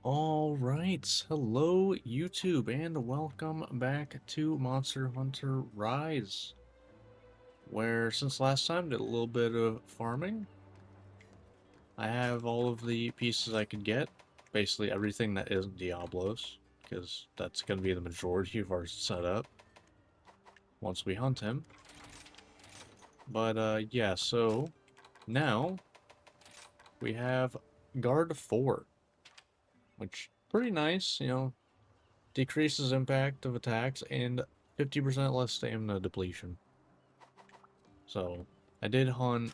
All right, hello YouTube, and welcome back to Monster Hunter Rise, where since last time did a little bit of farming. I have all of the pieces I could get, basically everything that isn't Diablos, because that's going to be the majority of our setup once we hunt him. But yeah, so now we have Guard 4, which pretty nice, decreases impact of attacks and 50% less stamina depletion. So I did hunt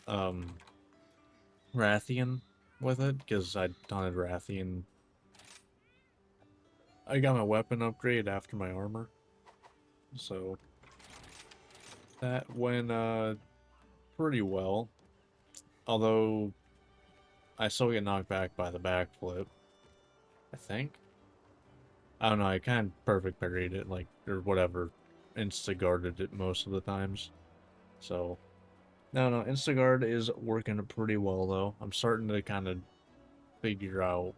Rathian with it because I hunted Rathian. I got my weapon upgrade after my armor, so that went pretty well. Although I still get knocked back by the backflip, I think. I don't know. I kind of perfect parried it, like or whatever, insta guarded it most of the times. So no, Instaguard is working pretty well, though. I'm starting to kind of figure out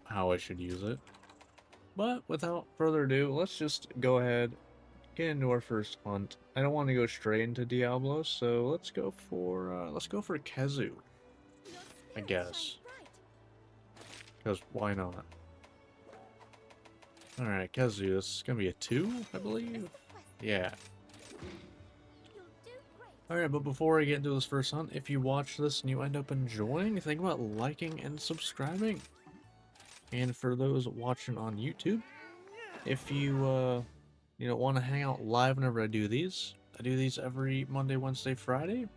how I should use it. But without further ado, let's just go ahead, get into our first hunt. I don't want to go straight into Diablo, so let's go for Kezu, I guess. Because why not? Alright, Kezu, this is gonna be a 2, I believe? Yeah. Alright, but before I get into this first hunt, if you watch this and you end up enjoying, think about liking and subscribing. And for those watching on YouTube, if you want to hang out live whenever I do these every Monday, Wednesday, Friday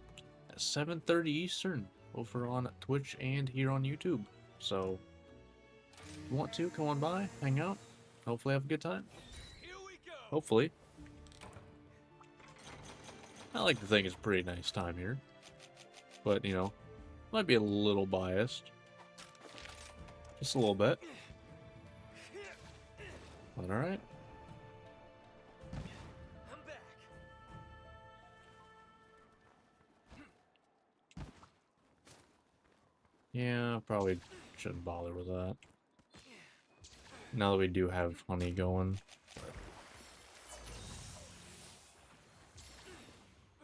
at 7:30 Eastern over on Twitch and here on YouTube. So, if you want to, come on by, hang out, hopefully have a good time. Hopefully. I like to think it's a pretty nice time here. But, might be a little biased. Just a little bit. But alright. Yeah, probably shouldn't bother with that. Now that we do have honey going.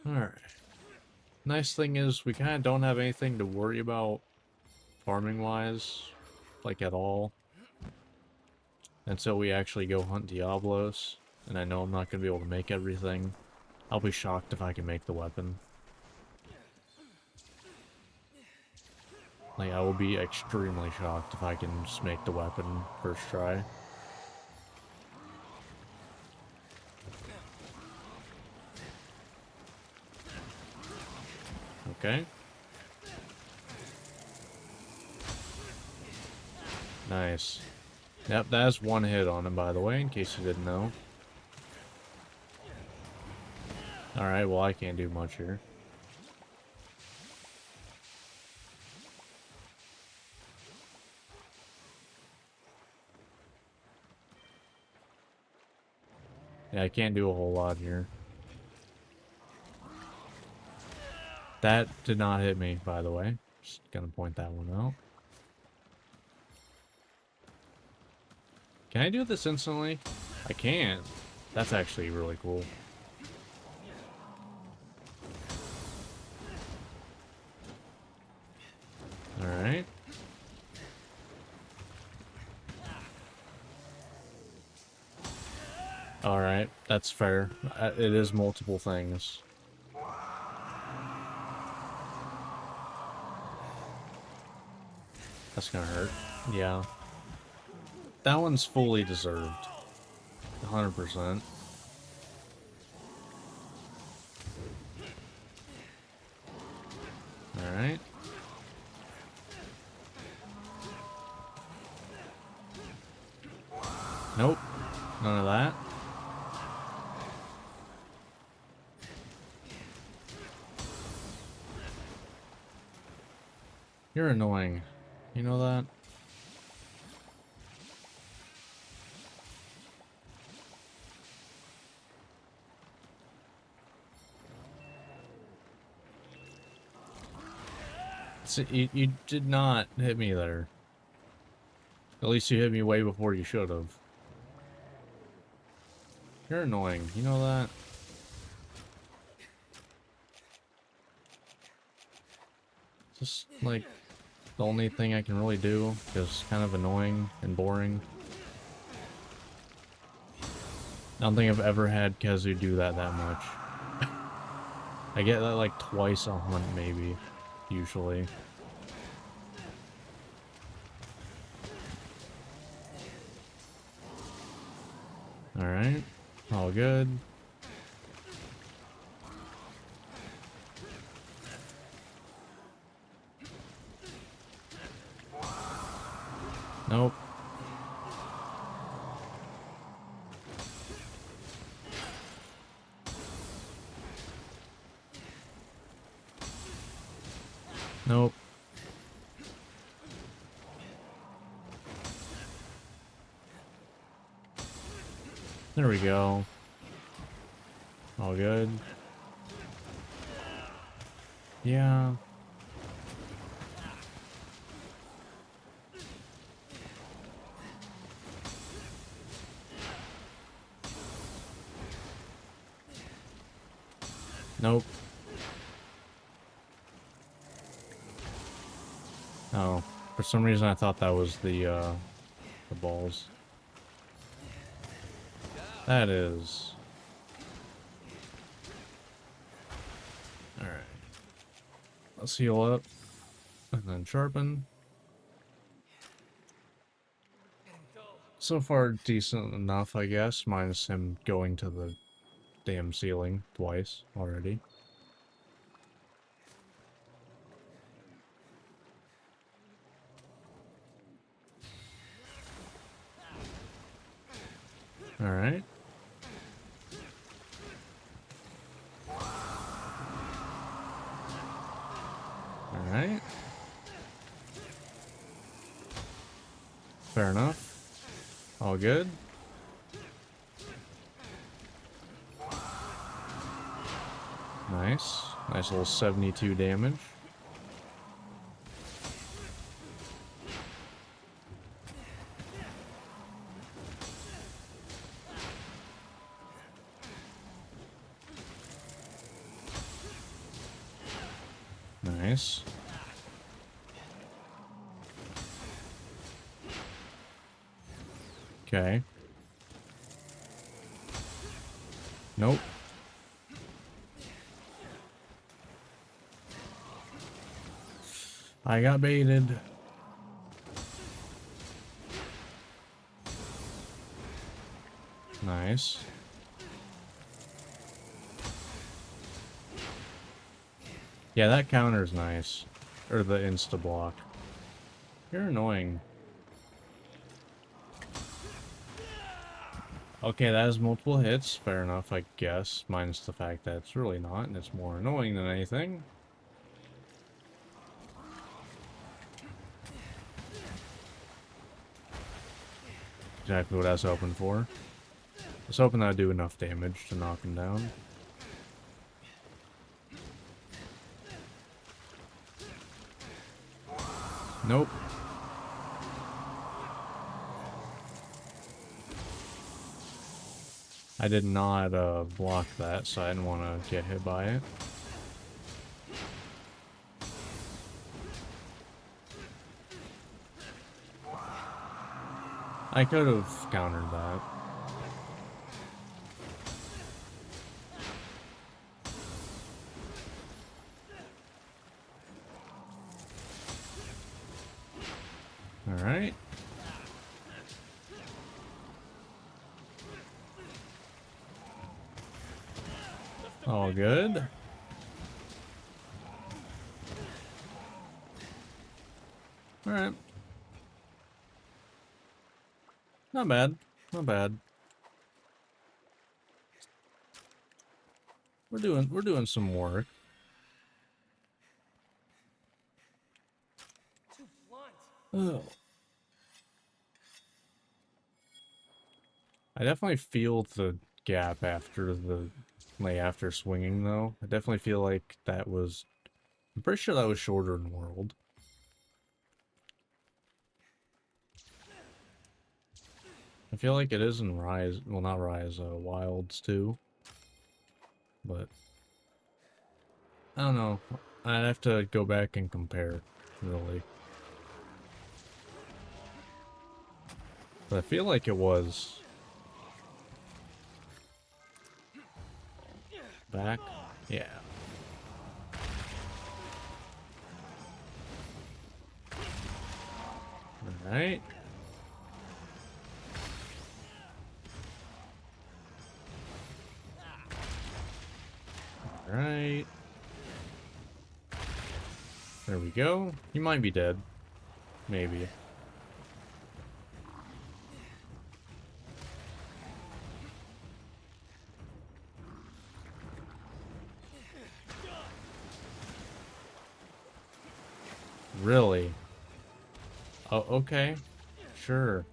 Alright. Nice thing is, we kind of don't have anything to worry about farming-wise, like at all, until we actually go hunt Diablos, and I know I'm not going to be able to make everything. I'll be shocked if I can make the weapon. Like, I will be extremely shocked if I can just make the weapon first try. Okay. Nice. Yep, that's one hit on him, by the way, in case you didn't know. Alright, well, I can't do much here. Yeah, I can't do a whole lot here. That did not hit me, by the way. Just gonna point that one out. Can I do this instantly? I can. That's actually really cool. Alright. Alright, that's fair. It is multiple things. That's gonna hurt. Yeah. That one's fully deserved. 100%. Alright. Nope. None of that. You're annoying. You know that? So you did not hit me there. At least you hit me way before you should have. You're annoying, you know that? Just, like, the only thing I can really do is kind of annoying and boring. I don't think I've ever had Kezu do that much. I get that like twice a hunt, maybe, usually. Alright, all good. Nope. Nope. There we go. All good. Yeah. Nope. Oh, for some reason I thought that was the balls. That is. Alright. Let's heal up. And then sharpen. So far, decent enough, I guess, minus him going to the damn ceiling twice already. Alright. Alright. Fair enough. All good. Nice. Nice little 72 damage. Nice. Okay. Nope. I got baited. Nice. Yeah, that counter's nice. Or the insta-block. You're annoying. Okay, that has multiple hits. Fair enough, I guess. Minus the fact that it's really not, and it's more annoying than anything. Exactly what I was hoping for. I was hoping that I'd do enough damage to knock him down. Nope. I did not block that, so I didn't want to get hit by it. I could have countered that. Alright. All good. Alright. Not bad. Not bad. We're doing some work. Oh. I definitely feel the gap after after swinging though. I definitely feel like that was, I'm pretty sure that was shorter in World. I feel like it is in Rise, well not Rise, Wilds too. But I don't know. I'd have to go back and compare, really. But I feel like it was. Back? Yeah. Alright. Alright. There we go. He might be dead. Maybe. Really? Oh, okay. Sure.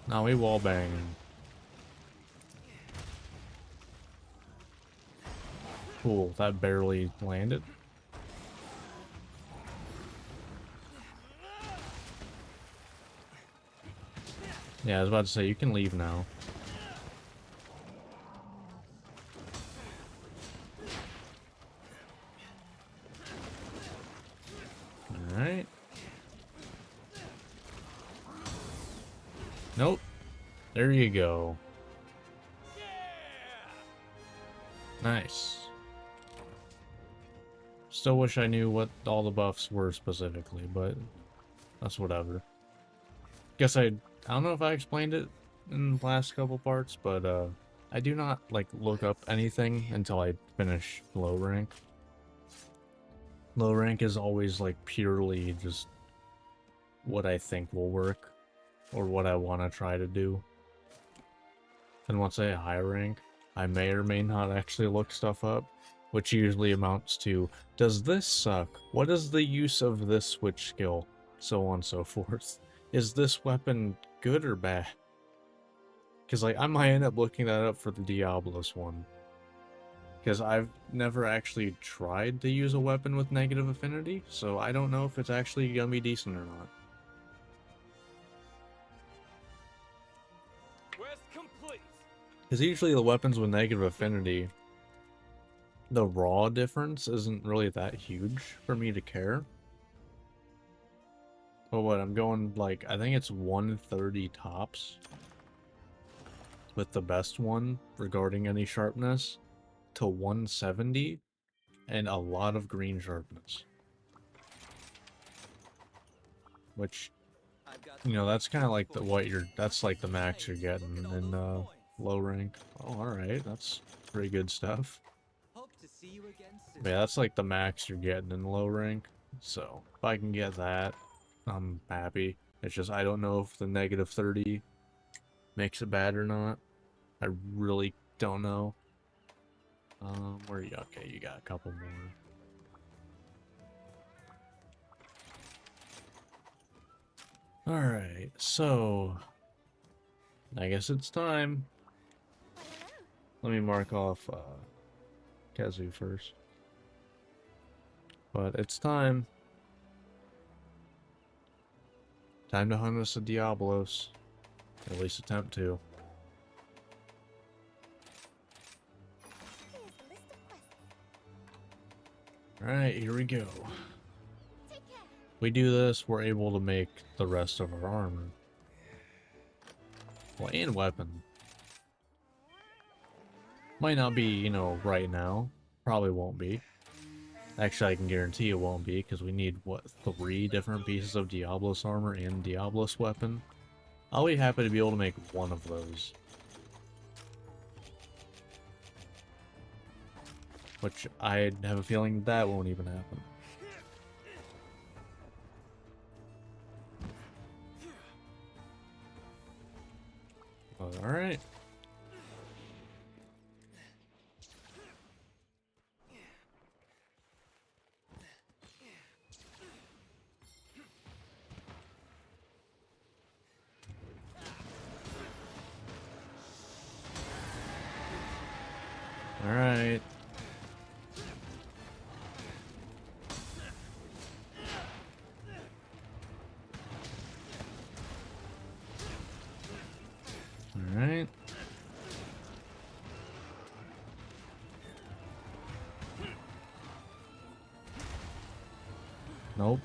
No, we wallbang. Cool, that barely landed. Yeah, I was about to say, you can leave now. Alright. Nope. There you go. Nice. Still wish I knew what all the buffs were specifically, but that's whatever. I don't know if I explained it in the last couple parts, but I do not like look up anything until I finish low rank. Low rank is always like purely just what I think will work or what I want to try to do. And once I hit high rank, I may or may not actually look stuff up, which usually amounts to, does this suck? What is the use of this switch skill? So on and so forth. Is this weapon good or bad? Because like I might end up looking that up for the Diablos one. Because I've never actually tried to use a weapon with negative affinity, so I don't know if it's actually gonna be decent or not. Because usually the weapons with negative affinity, the raw difference isn't really that huge for me to care. But what, I'm going like, I think it's 130 tops with the best one regarding any sharpness to 170 and a lot of green sharpness. Which, you know, that's kind of like that's like the max you're getting in low rank. Oh, alright, that's pretty good stuff. But yeah, that's like the max you're getting in low rank. So, if I can get that, I'm happy. It's just, I don't know if the negative 30 makes it bad or not. I really don't know. Where are you? Okay, you got a couple more. Alright, so I guess it's time. Let me mark off Khezu first. But it's time. Time to hunt us a Diablos. At least attempt to. Alright, here we go. We do this, we're able to make the rest of our armor. Well, and weapon. Might not be, you know, right now. Probably won't be. Actually, I can guarantee it won't be, because we need, what, 3 different pieces of Diablos armor and Diablos weapon? I'll be happy to be able to make one of those. Which I have a feeling that won't even happen. Alright. Alright. Alright. Nope.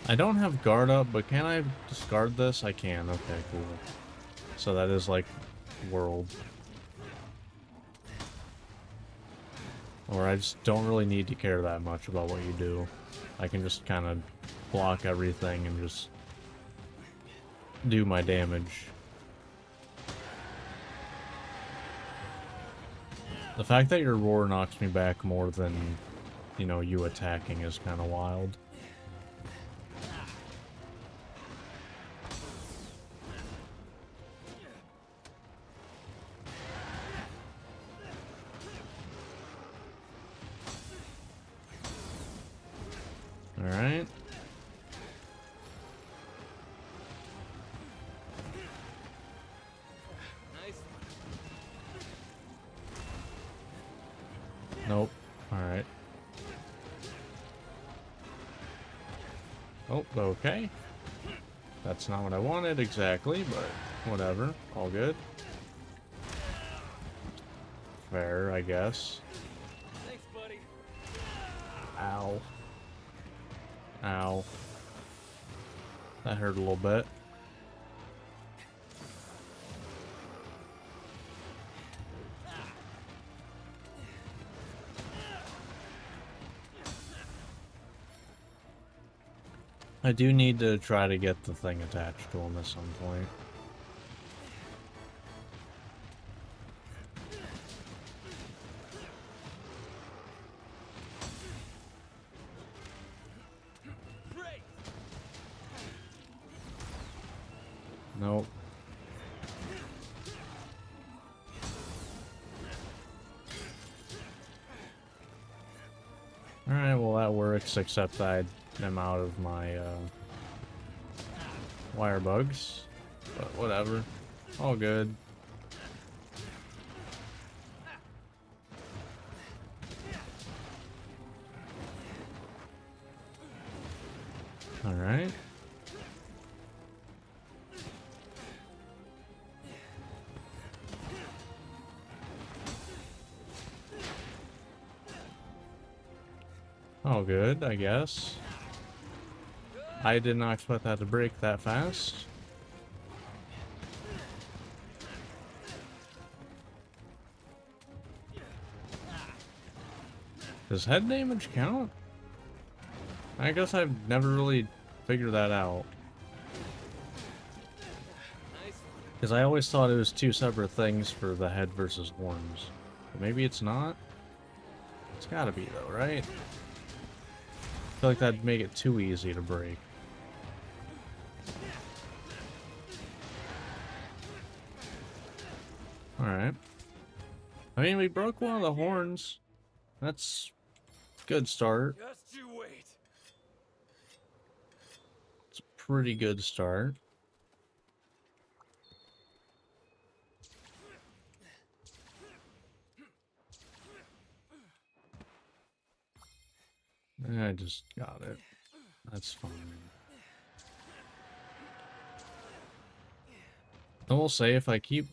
I don't have guard up, but can I discard this? I can. Okay, cool. So that is like world. Or I just don't really need to care that much about what you do. I can just kind of block everything and just do my damage. The fact that your roar knocks me back more than, you know, you attacking is kind of wild. Alright. Nope. Alright. Oh, okay. That's not what I wanted exactly, but whatever. All good. Fair, I guess. Thanks, buddy. Ow. Ow. That hurt a little bit. I do need to try to get the thing attached to him at some point. Nope. Alright, well that works, except I am out of my wire bugs. But whatever. All good. Alright. All good, I guess. I did not expect that to break that fast. Does head damage count? I guess I've never really figured that out. Because I always thought it was two separate things for the head versus horns. But maybe it's not? It's gotta be though, right? I feel like that'd make it too easy to break. Alright. I mean, we broke one of the horns. That's a good start. Just you wait. It's a pretty good start. I just got it. That's fine. I will say, if I keep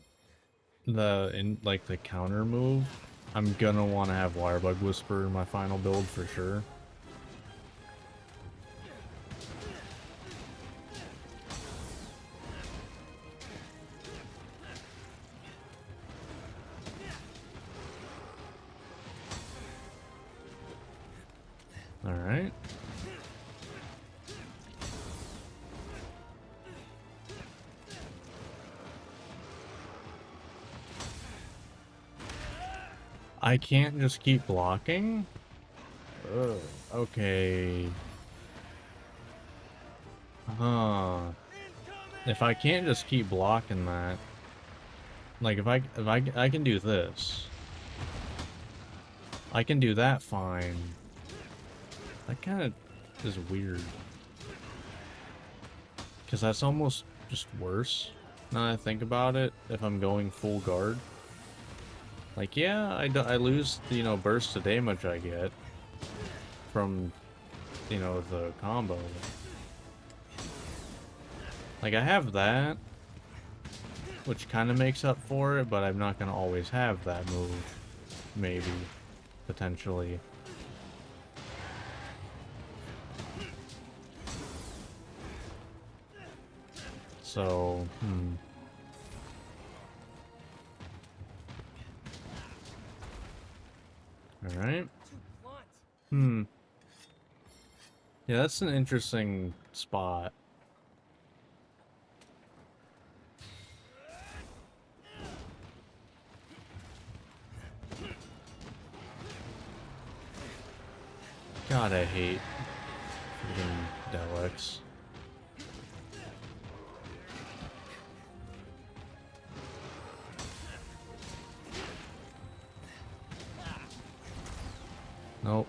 the counter move, I'm gonna want to have Wirebug Whisper in my final build for sure. Alright. I can't just keep blocking? Ugh, okay. Huh. If I can't just keep blocking that, like if I can do this. I can do that fine. That kind of is weird. Because that's almost just worse, now that I think about it, if I'm going full guard. Like, yeah, I lose, you know, burst of damage I get from, you know, the combo. Like, I have that, which kind of makes up for it, but I'm not going to always have that move. Maybe. Potentially. So, Alright. Yeah, that's an interesting spot. God, I hate freaking Daleks. Nope.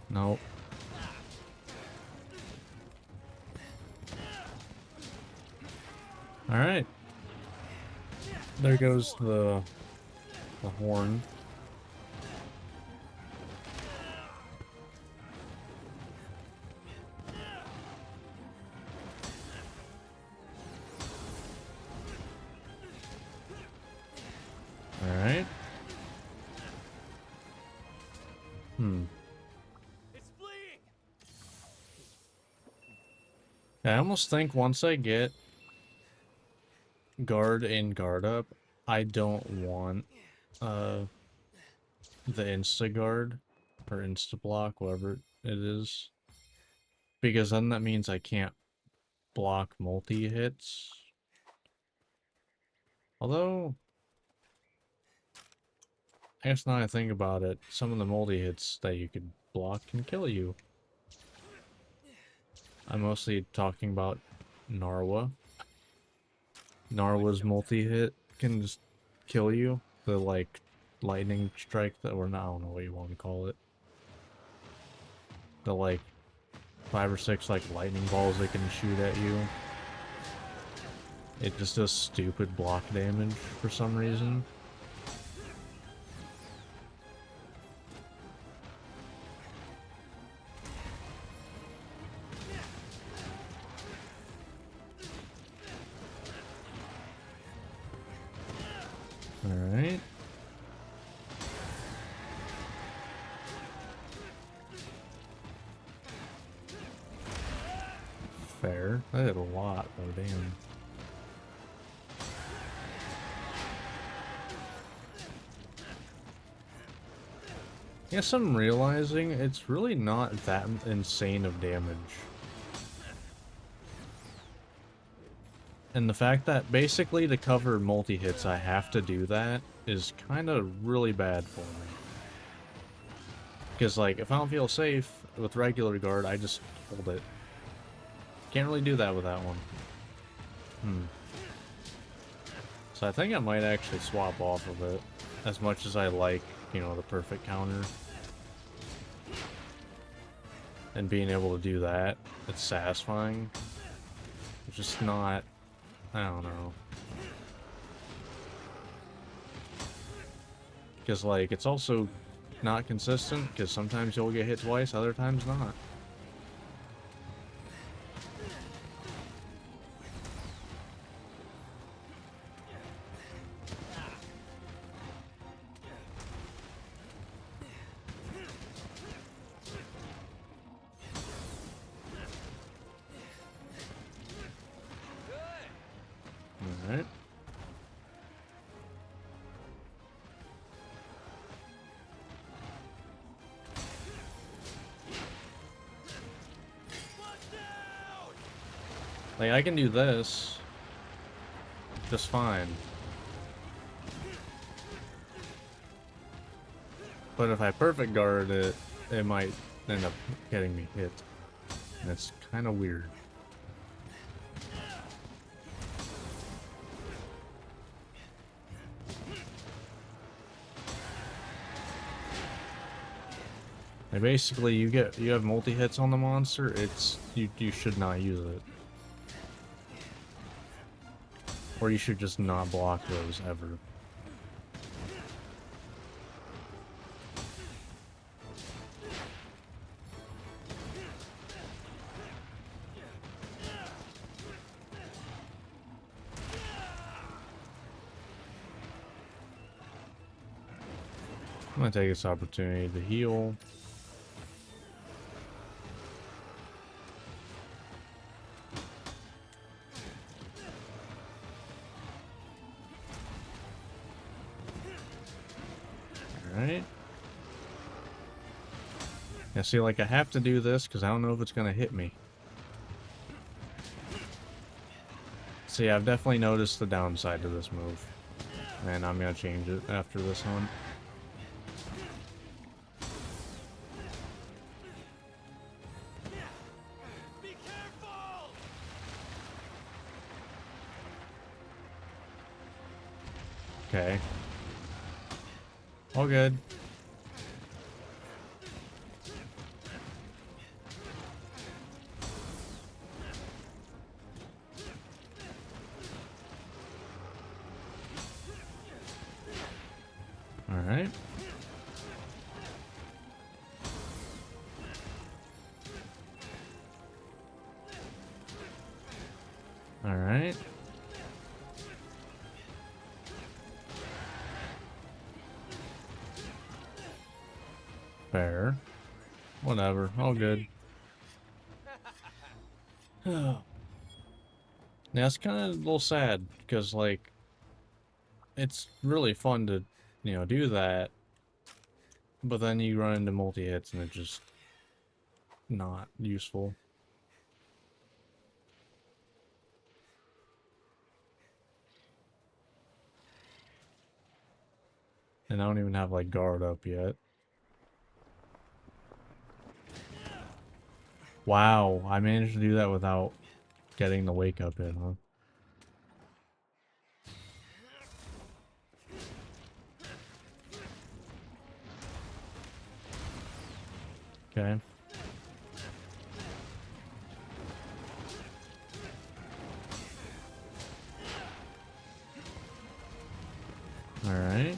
Nope. Alright. There goes the horn. Alright. It's fleeing. I almost think once I get guard and guard up, I don't want the insta guard or insta block, whatever it is, because then that means I can't block multi hits. Although, I guess now I think about it, some of the multi hits that you could block can kill you. I'm mostly talking about Narwa. Narwa's multi-hit can just kill you. The, like, lightning strike that, or not, I don't know what you want to call it. The, like, 5 or 6, like, lightning balls they can shoot at you. It just does stupid block damage for some reason. Alright. Fair. That did a lot, though, damn. Yes, I'm realizing it's really not that insane of damage. And the fact that basically to cover multi-hits I have to do that is kind of really bad for me. Because, like, if I don't feel safe with regular guard, I just hold it. Can't really do that with that one. So I think I might actually swap off of it. As much as I like, you know, the perfect counter. And being able to do that, it's satisfying. It's just not... I don't know. Because, like, it's also not consistent, because sometimes you'll get hit twice, other times not. Alright. Like, I can do this just fine. But if I perfect guard it, it might end up getting me hit. And it's kind of weird. And basically, you have multi hits on the monster. It's you should not use it, or you should just not block those ever. I'm gonna take this opportunity to heal. Alright. Yeah, see, like, I have to do this because I don't know if it's gonna hit me. See, I've definitely noticed the downside to this move. And I'm gonna change it after this hunt. Be careful! Okay. All good. Alright. Alright. Fair. Whatever. All good. Yeah, it's kind of a little sad because, like, it's really fun to, you know, do that, but then you run into multi-hits and it's just not useful. And I don't even have, like, guard up yet. Wow, I managed to do that without getting the wake up in, huh? Okay. Alright.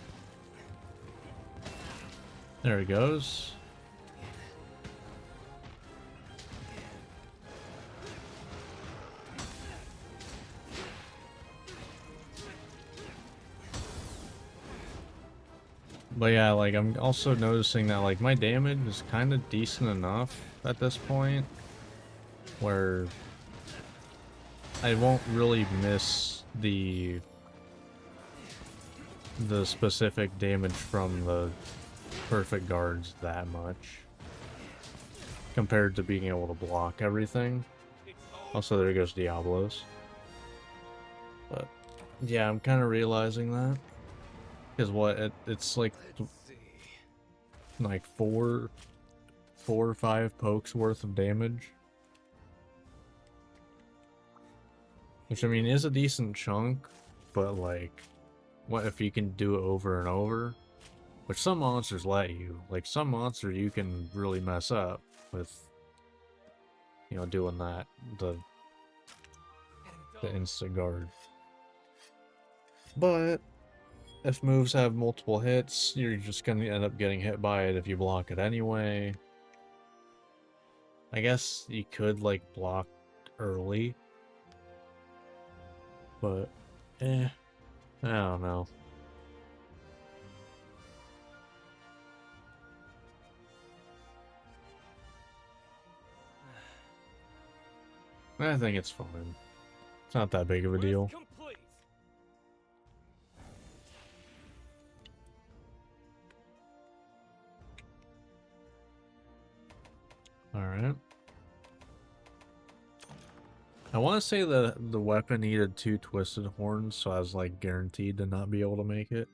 There he goes. But yeah, like, I'm also noticing that, like, my damage is kind of decent enough at this point where I won't really miss the specific damage from the perfect guards that much compared to being able to block everything. Also, there goes Diablos. But yeah, I'm kind of realizing that because it's like four or five pokes worth of damage, which I mean is a decent chunk, but like, what if you can do it over and over? Which some monsters let you. Like, some monsters you can really mess up with, you know, doing that, the insta guard. But if moves have multiple hits, you're just gonna end up getting hit by it if you block it anyway. I guess you could, like, block early, but I don't know. I think it's fine. It's not that big of a deal. Complete. Alright. I want to say the weapon needed 2 twisted horns, so I was, like, guaranteed to not be able to make it.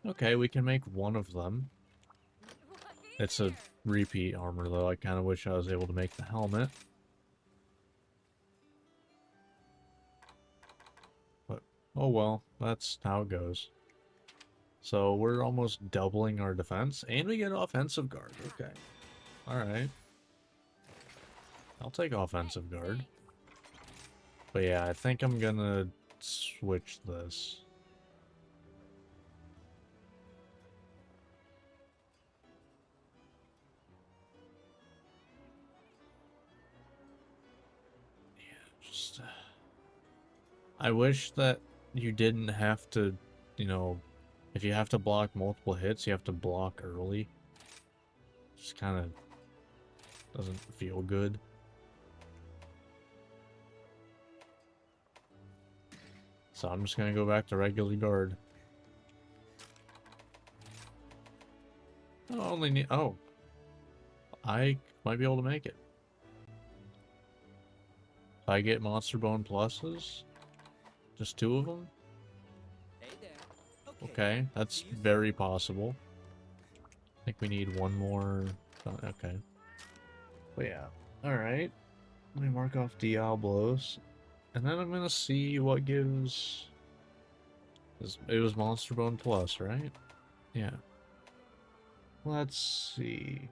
Okay, we can make one of them. It's a repeat armor, though. I kind of wish I was able to make the helmet. But, oh well, that's how it goes. So we're almost doubling our defense, and we get offensive guard. Okay. Alright. I'll take offensive guard. But yeah, I think I'm gonna switch this. Yeah, just... I wish that you didn't have to, you know, If you have to block multiple hits, you have to block early. Just kind of doesn't feel good. So I'm just gonna go back to regular guard. I only need... Oh. I might be able to make it. If I get Monster Bone pluses? Just 2 of them? Hey there. Okay, that's very possible. I think we need one more... Okay. But yeah. Alright. Let me mark off Diablos. And then I'm gonna see what gives... It was Monster Bone Plus, right? Yeah. Let's see.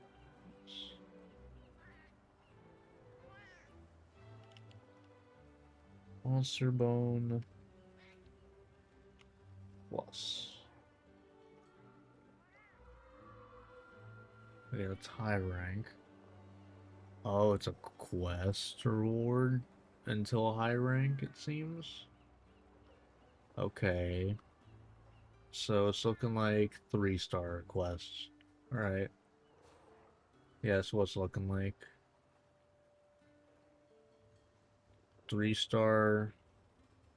Monster Bone Plus. Yeah, it's high rank. Oh, it's a quest reward until high rank, it seems. Okay. So it's looking like 3-star quests. Alright. Yeah, that's what it's looking like. 3-star,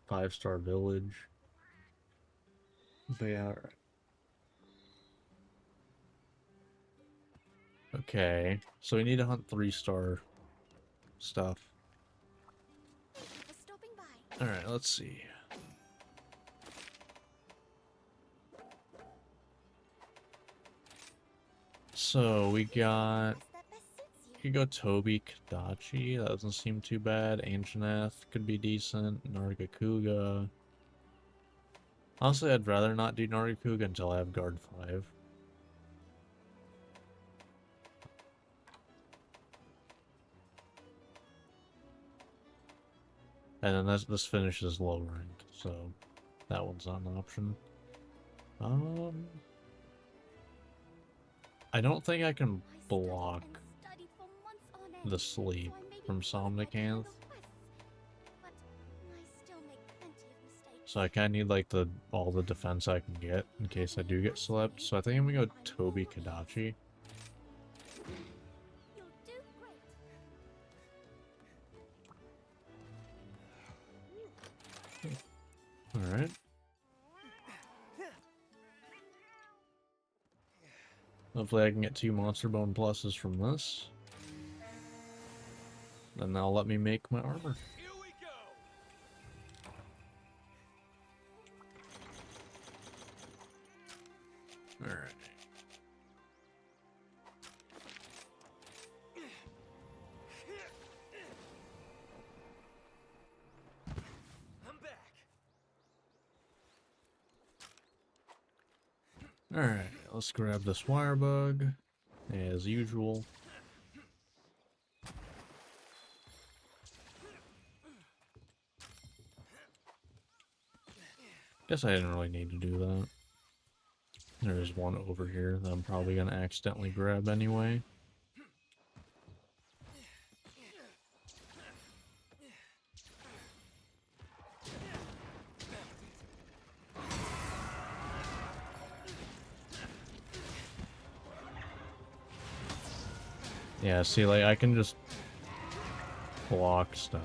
5-star village. But yeah, alright. Okay, so we need to hunt 3-star stuff. Alright, let's see. So we got... You could go Toby Kadachi, that doesn't seem too bad. Anjanath could be decent. Nargacuga. Honestly, I'd rather not do Nargacuga until I have Guard 5. And then this finishes low ranked, so that one's not an option. I don't think I can block the sleep from Somnicanth. So I kinda need like all the defense I can get in case I do get slept. So I think I'm gonna go Toby Kadachi. Alright. Hopefully I can get 2 Monster Bone pluses from this. Then that'll let me make my armor. Here we go. Alright. I'm back. Alright, let's grab this wire bug, as usual. Guess I didn't really need to do that. There's one over here that I'm probably gonna accidentally grab anyway. Yeah, see, like, I can just block stuff.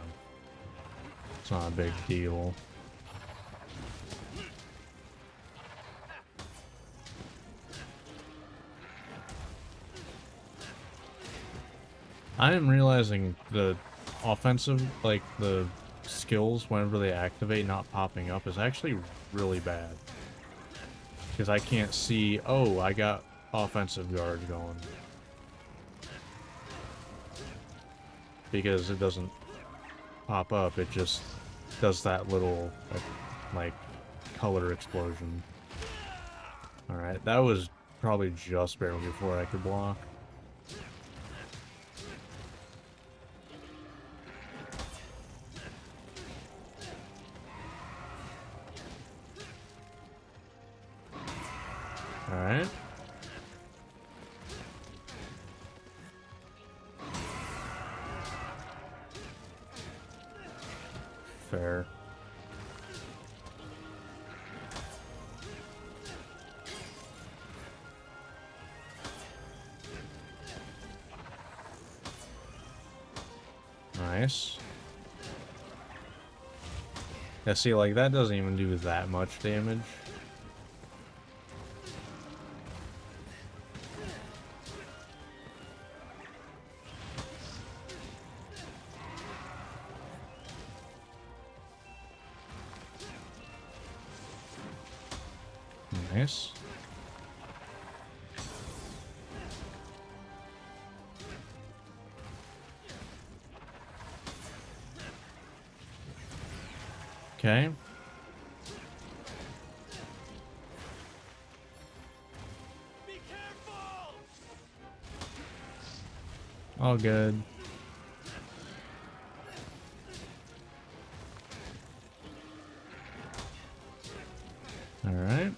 It's not a big deal. I am realizing the offensive, like, the skills whenever they activate not popping up is actually really bad. Because I can't see, oh, I got offensive guard going. Because it doesn't pop up, it just does that little, like, color explosion. Alright, that was probably just barely before I could block. Alright. Fair. Nice. Yeah, see, like, that doesn't even do that much damage. Nice. Okay. Be careful! All good. All right.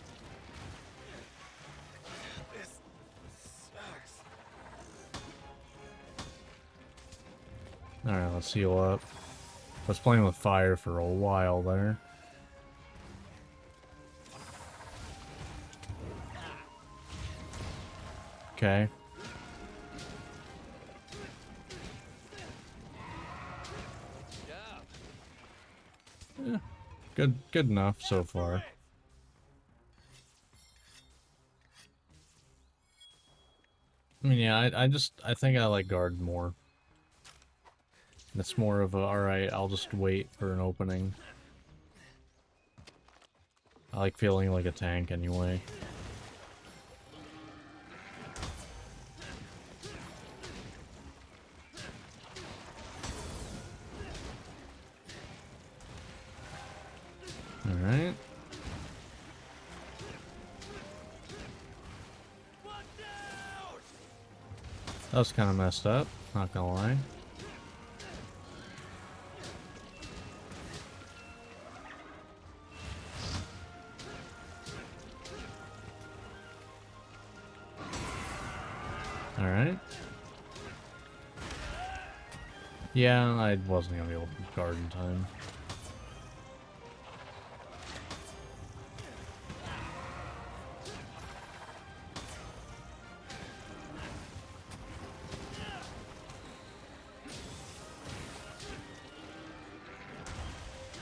This sucks. All right, let's heal up. I was playing with fire for a while there. Okay. Yeah, good enough so far. I mean, yeah, I think I like guard more. It's more of a, alright, I'll just wait for an opening. I like feeling like a tank anyway. Alright. That was kind of messed up, not gonna lie. Alright. Yeah, I wasn't gonna be able to guard in time.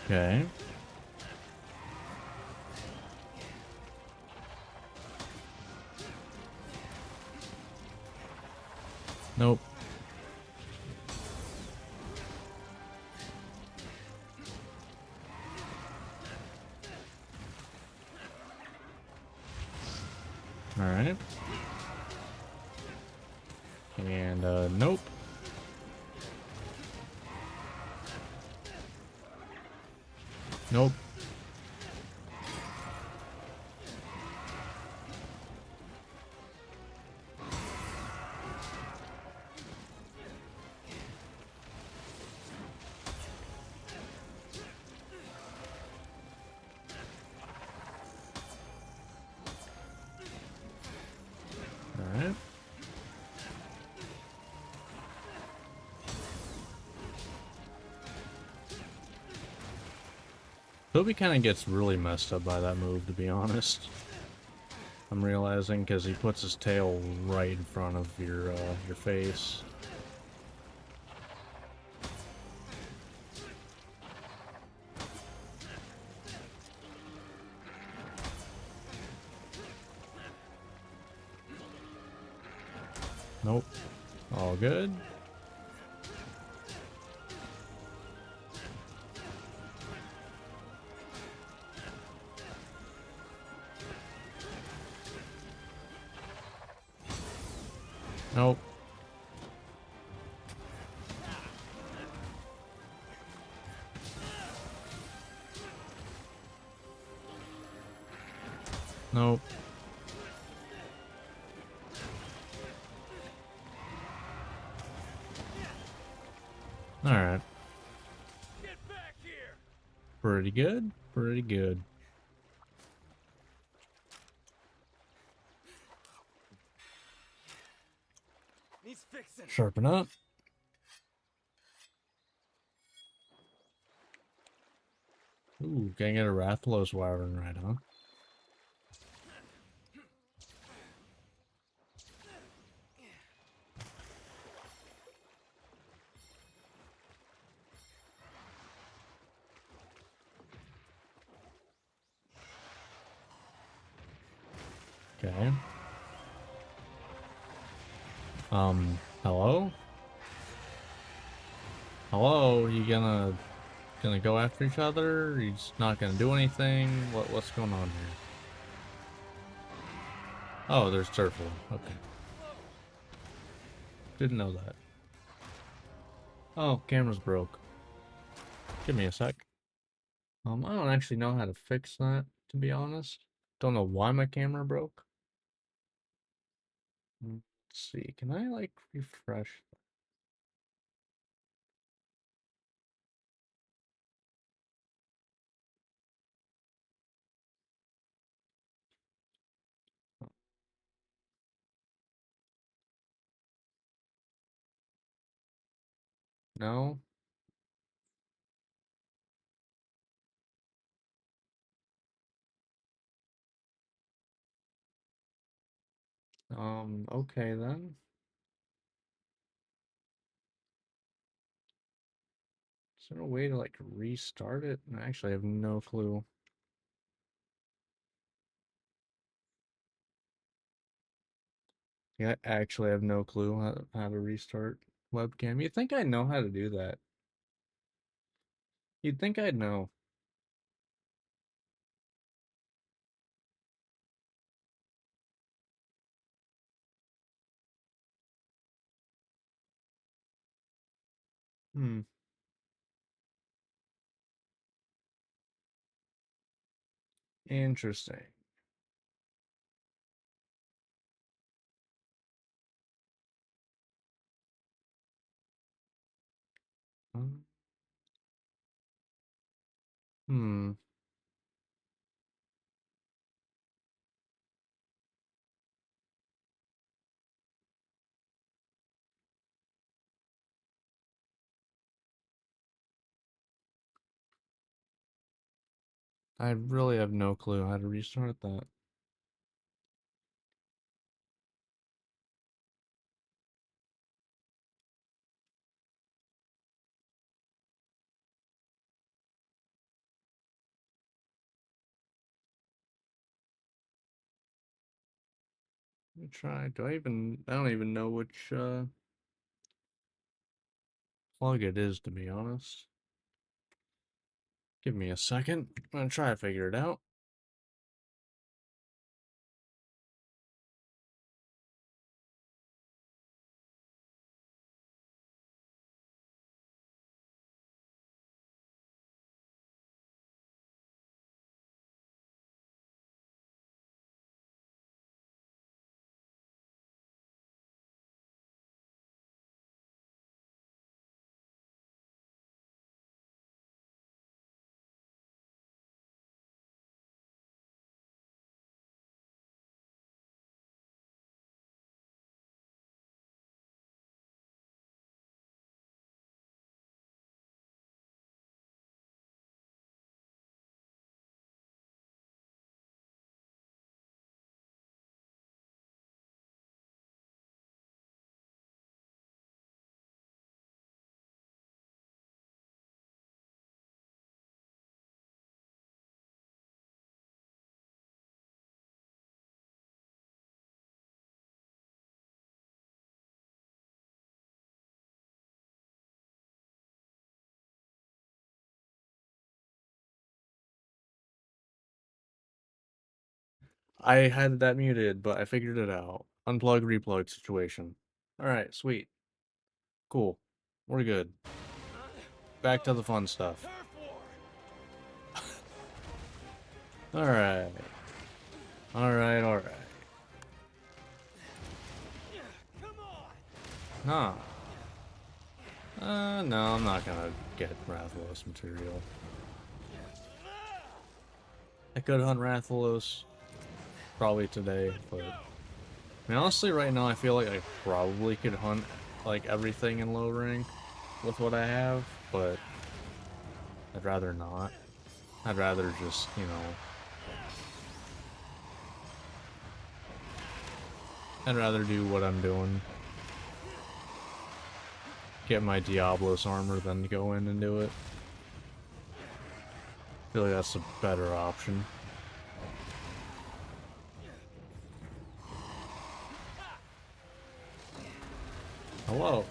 Okay. Nope. Alright. And, nope. Nope. Alright. Toby kind of gets really messed up by that move, to be honest. I'm realizing, because he puts his tail right in front of your face. Nope. All good. Nope. Nope. Alright. Get back here! Pretty good. Pretty good. Needs fixing. Sharpen up. Ooh, can't get a Rathalos Wyvern right, huh? Okay. Hello? Hello? You gonna go after each other? You just not gonna do anything? What's going on here? Oh, there's Turtle. Okay. Didn't know that. Oh, camera's broke. Give me a sec. I don't actually know how to fix that, to be honest. Don't know why my camera broke. Let's see, can I like refresh? No? Okay then. Is there a way to like restart it? Actually, I have no clue. Yeah, I actually have no clue how to restart webcam. You'd think I'd know how to do that. You'd think I'd know. Hmm. Interesting. Um, Hmm. I really have no clue how to restart that. Let me try. I don't even know which plug it is, to be honest. Give me a second. I'm gonna try to figure it out. I had that muted, but I figured it out. Unplug, replug situation. Alright, sweet. Cool. We're good. Back to the fun stuff. Turf war. Alright. Alright. Come on. Nah. No, I'm not gonna get Rathalos material. I could hunt Rathalos probably today, but I mean, honestly, right now I feel like I probably could hunt like everything in low rank with what I have, but I'd rather not. I'd rather just, you know, I'd rather do what I'm doing. Get my Diablos armor than go in and do it. I feel like that's a better option. Hello.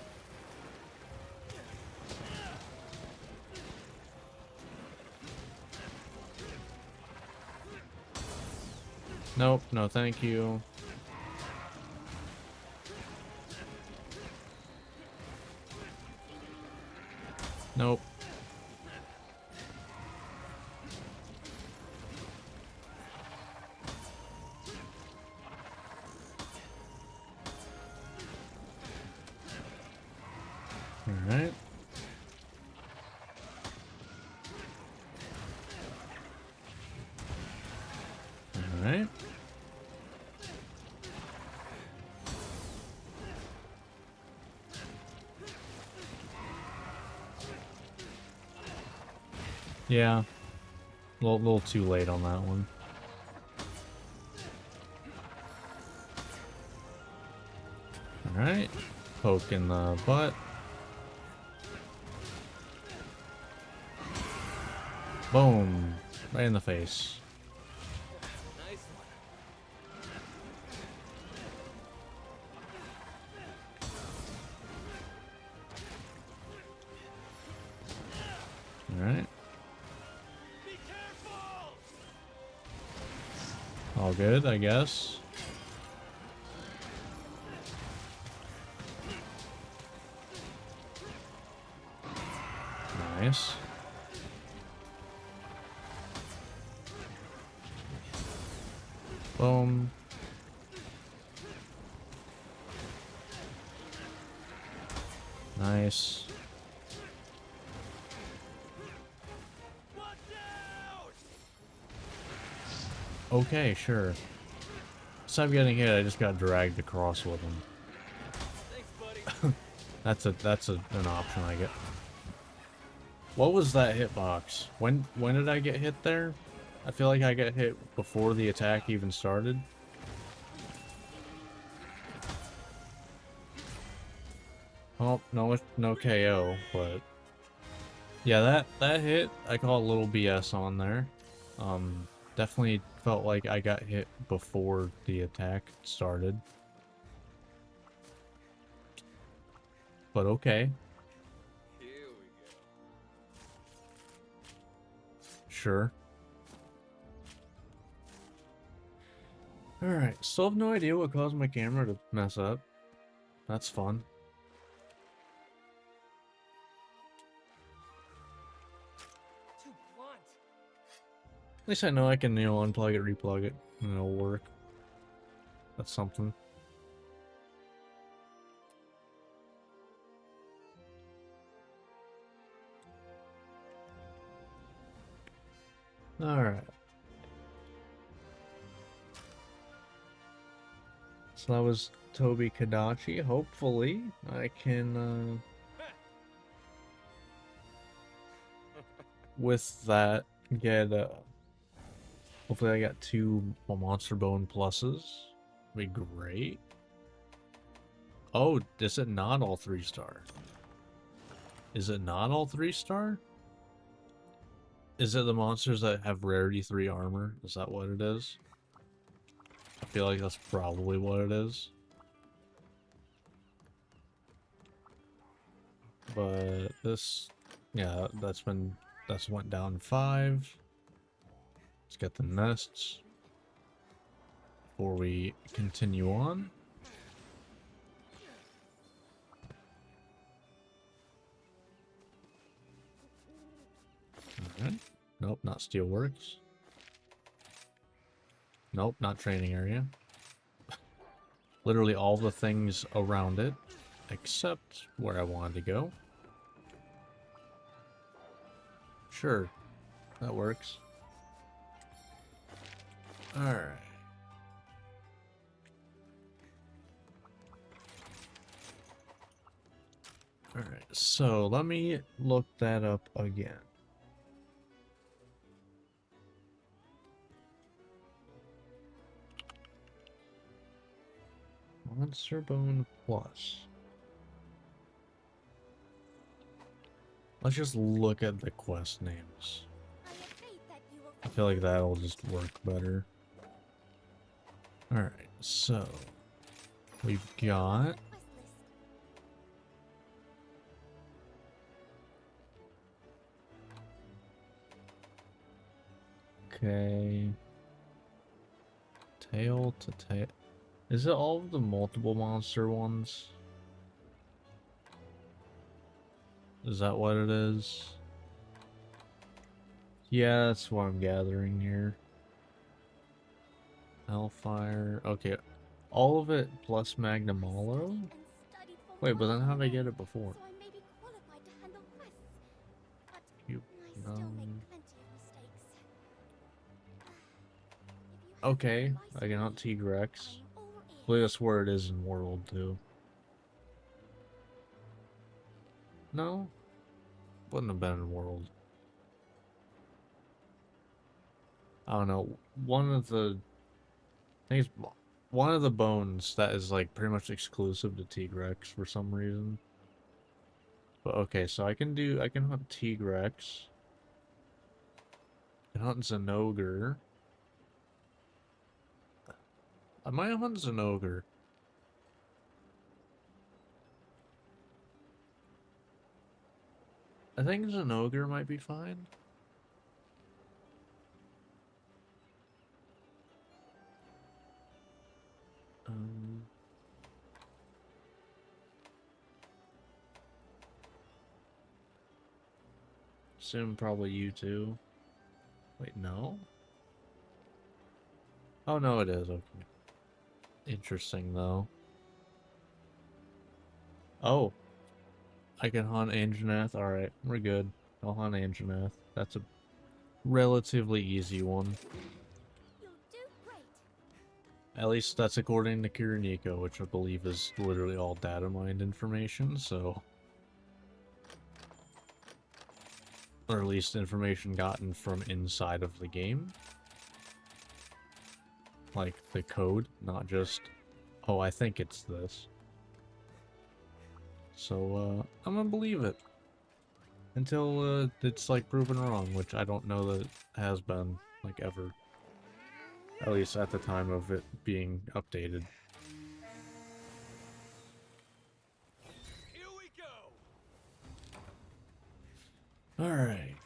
Nope, no thank you. Nope. Alright. Alright. Yeah. Little too late on that one. Alright. Poke in the butt. Boom. Right in the face. Nice one. Alright. Be careful! All good, I guess. Nice. Boom. Nice. Watch out! Okay, sure. Instead of getting hit, I just got dragged across with him. Thanks, buddy. That's an option I get. What was that hitbox? When did I get hit there? I feel like I got hit before the attack even started. Oh, no KO, but yeah, that hit, I call a little BS on there. Definitely felt like I got hit before the attack started. But okay, Here we go. sure. Alright, still have no idea what caused my camera to mess up. That's fun. Too blunt. At least I know I can, unplug it, replug it, and it'll work. That's something. Alright. So that was Toby Kadachi. Hopefully, I can, with that, get, hopefully I got 2 Monster Bone pluses. Be great. Oh, is it not all 3-star? Is it not all 3-star? Is it the monsters that have rarity 3 armor? Is that what it is? I feel like that's probably what it is. But this, yeah, that's went down 5. Let's get the nests before we continue on. Alright. Nope, not Steelworks. Nope, not training area. Literally all the things around it, except where I wanted to go. Sure, that works. Alright. Alright, so let me look that up again. Monster Bone Plus. Let's just look at the quest names. I feel like that'll just work better. Alright, so we've got Okay. Tail to tail. Is it all of the multiple monster ones? Is that what it is? Yeah, that's what I'm gathering here. Hellfire. Okay. All of it plus Magnamalo? Wait, but then how did I get it before? You, okay, I can hunt T-Rex. I believe that's where it is in World 2. No? Wouldn't have been in World. I don't know. One of the... I think it's one of the bones that is like pretty much exclusive to T-Rex for some reason. But okay, so I can hunt T-Rex. I can hunt Zinogre. I might hunt Zinogre. I think Zinogre might be fine. Assume probably you too. Wait, no? Oh, no, it is. Okay. Interesting, though. Oh. I can hunt Anjanath. Alright, we're good. I'll hunt Anjanath. That's a relatively easy one. At least that's according to Kiriniko, which I believe is literally all data mined information, so... Or at least information gotten from inside of the game. Like the code, not just, oh, I think it's this. So, I'm gonna believe it. Until, it's, like, proven wrong, which I don't know that it has been, like, ever. At least at the time of it being updated. Here we go. Alright.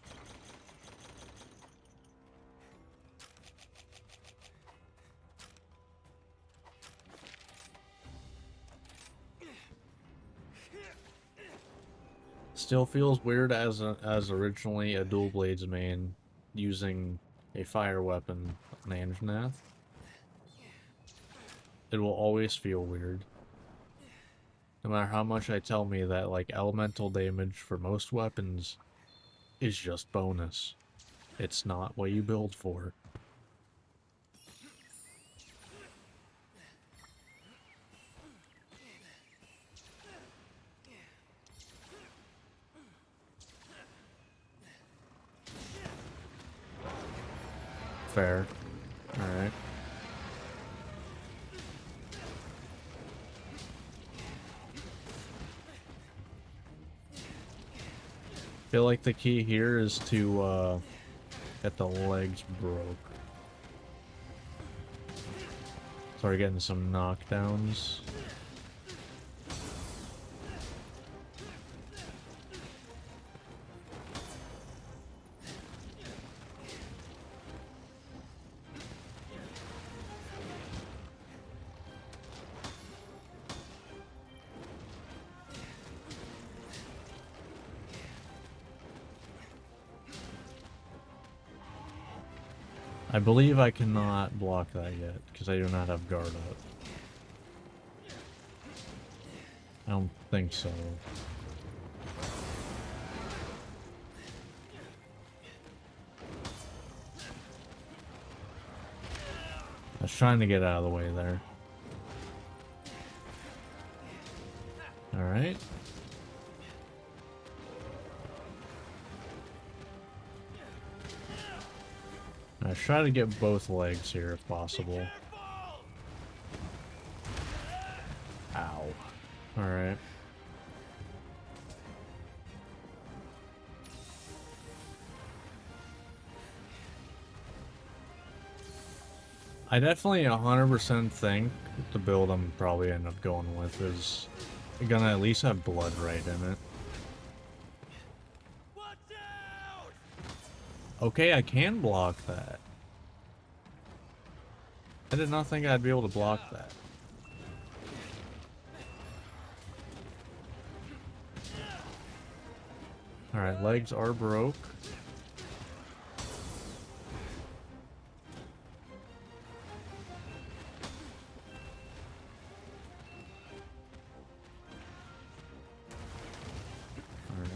Still feels weird as originally a dual blades main using a fire weapon on Anjanath. It will always feel weird. No matter how much I tell me that, like, elemental damage for most weapons is just bonus. It's not what you build for. Fair. Alright. Feel like the key here is to get the legs broke. Start getting some knockdowns. I believe I cannot block that yet, because I do not have guard up. I don't think so. I was trying to get out of the way there. Alright. I try to get both legs here if possible. Ow. Alright. I definitely 100% think the build I'm probably end up going with is gonna at least have blood right in it. Watch out! Okay, I can block that. I did not think I'd be able to block that. Alright, legs are broke.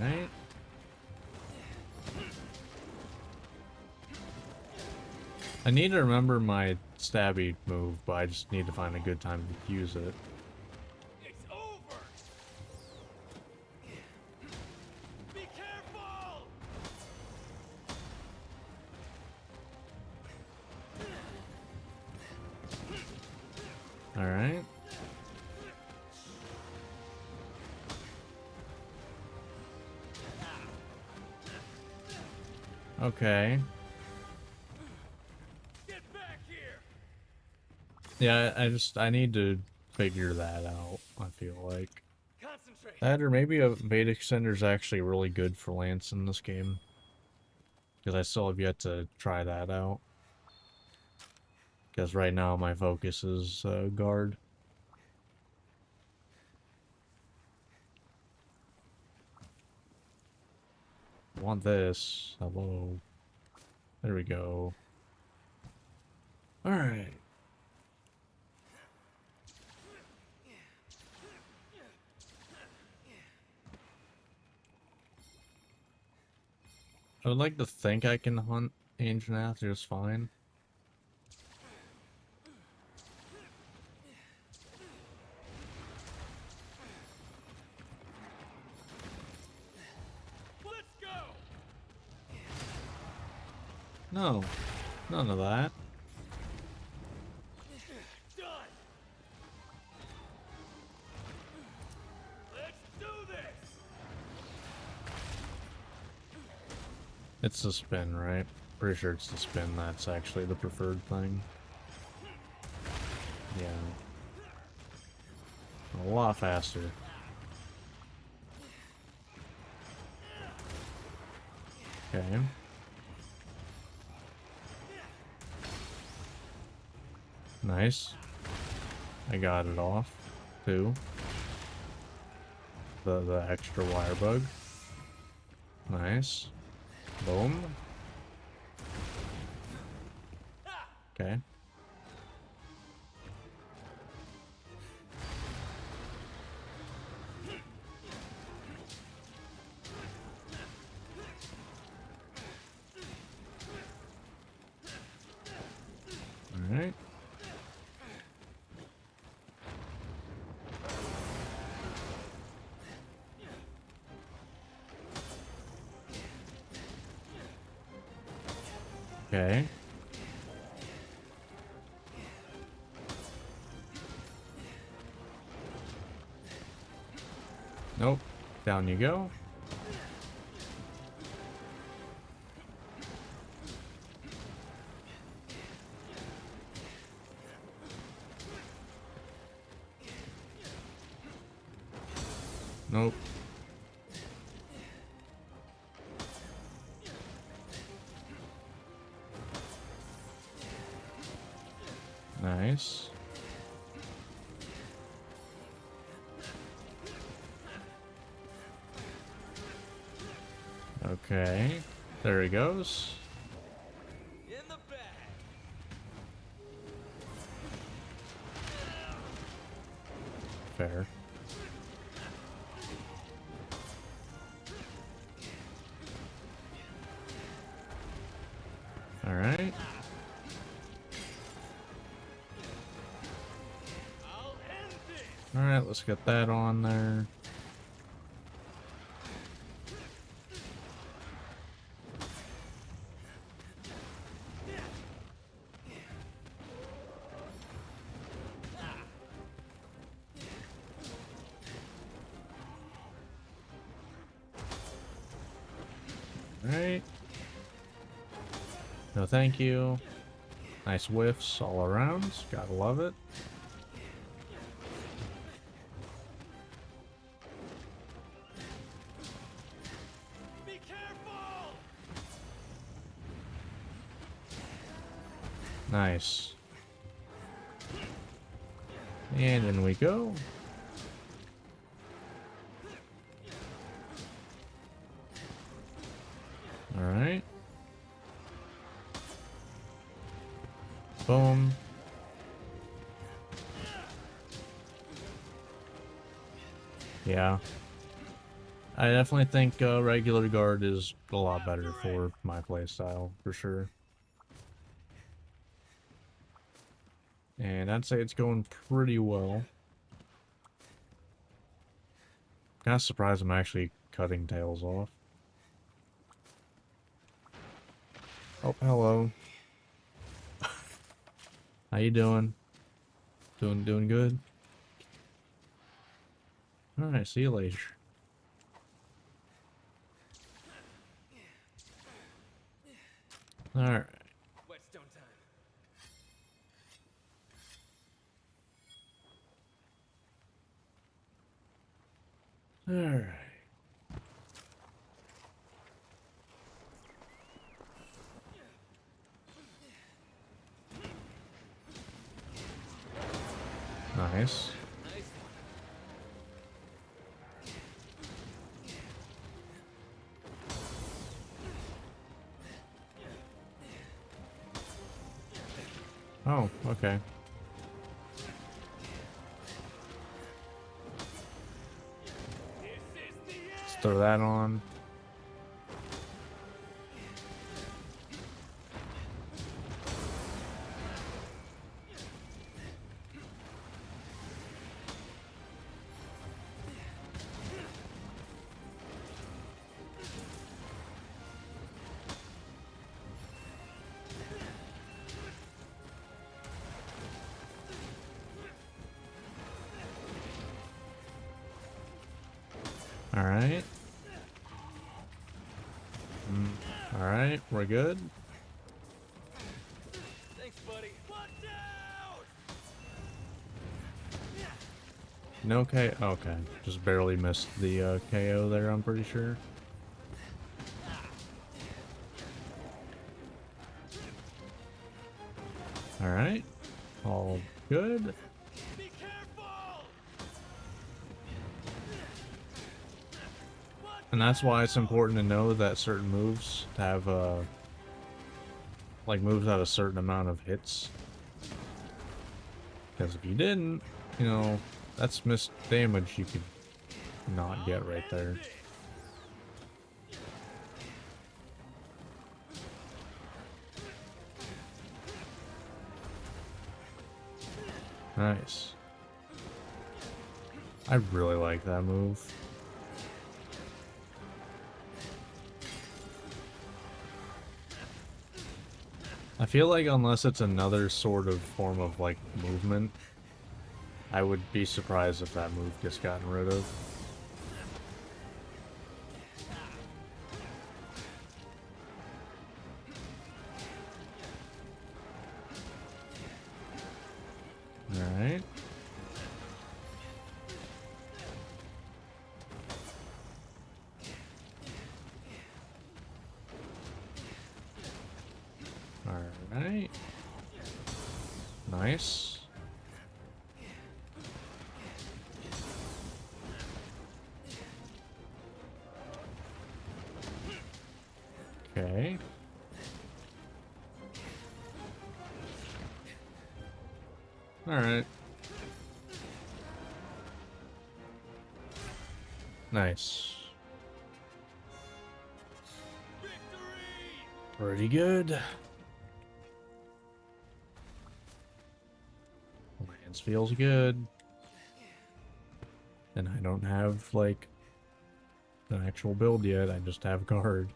Alright. I need to remember my stabby move, but I just need to find a good time to use it. It's over. Be careful. Alright. Okay. Get back here. Yeah, I need to figure that out, I feel like. Concentrate. That or maybe a beta extender is actually really good for Lance in this game. Because I still have yet to try that out. Because right now my focus is guard. I want this. Hello. There we go. Alright. I would like to think I can hunt Anjanath just fine. Let's go. No. None of that. Done. Let's do this. It's the spin, right? Pretty sure it's the spin that's actually the preferred thing. Yeah. A lot faster. Okay. Nice. I got it off, too. The extra wire bug. Nice. Boom. Okay. Alright. Okay. Nope. Down you go. Nope. Nice. Okay. There he goes. In the bag. Fair. Alright. I'll end this. Alright, let's get that on there. Alright. No thank you. Nice whiffs all around. Gotta love it. Be careful. Nice. And in we go. Alright. Boom. Yeah. I definitely think regular guard is a lot better for my playstyle, for sure. And I'd say it's going pretty well. Kind of surprised I'm actually cutting tails off. Oh, hello. How you doing? Doing good? Alright, see you later. Alright. Whetstone time. Alright. Nice. Nice Oh, okay. This is the end. Let's throw that on. Alright. Alright, we're good. Thanks, buddy. Watch out! No K. Okay. Just barely missed the KO there, I'm pretty sure. Alright. All good. Be careful! And that's why it's important to know that certain moves have, like, moves at a certain amount of hits. Because if you didn't, you know, that's missed damage you could not get right there. Nice. I really like that move. I feel like unless it's another sort of form of, like, movement, I would be surprised if that move gets gotten rid of. Alright. Alright. Nice. Okay. Alright. Nice. Victory! Pretty good. Lance feels good. And I don't have, like, an actual build yet. I just have guard.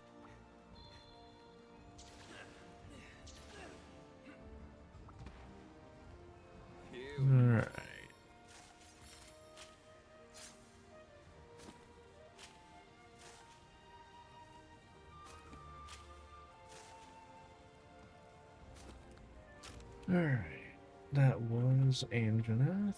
Alright. Alright. That was Anjanath.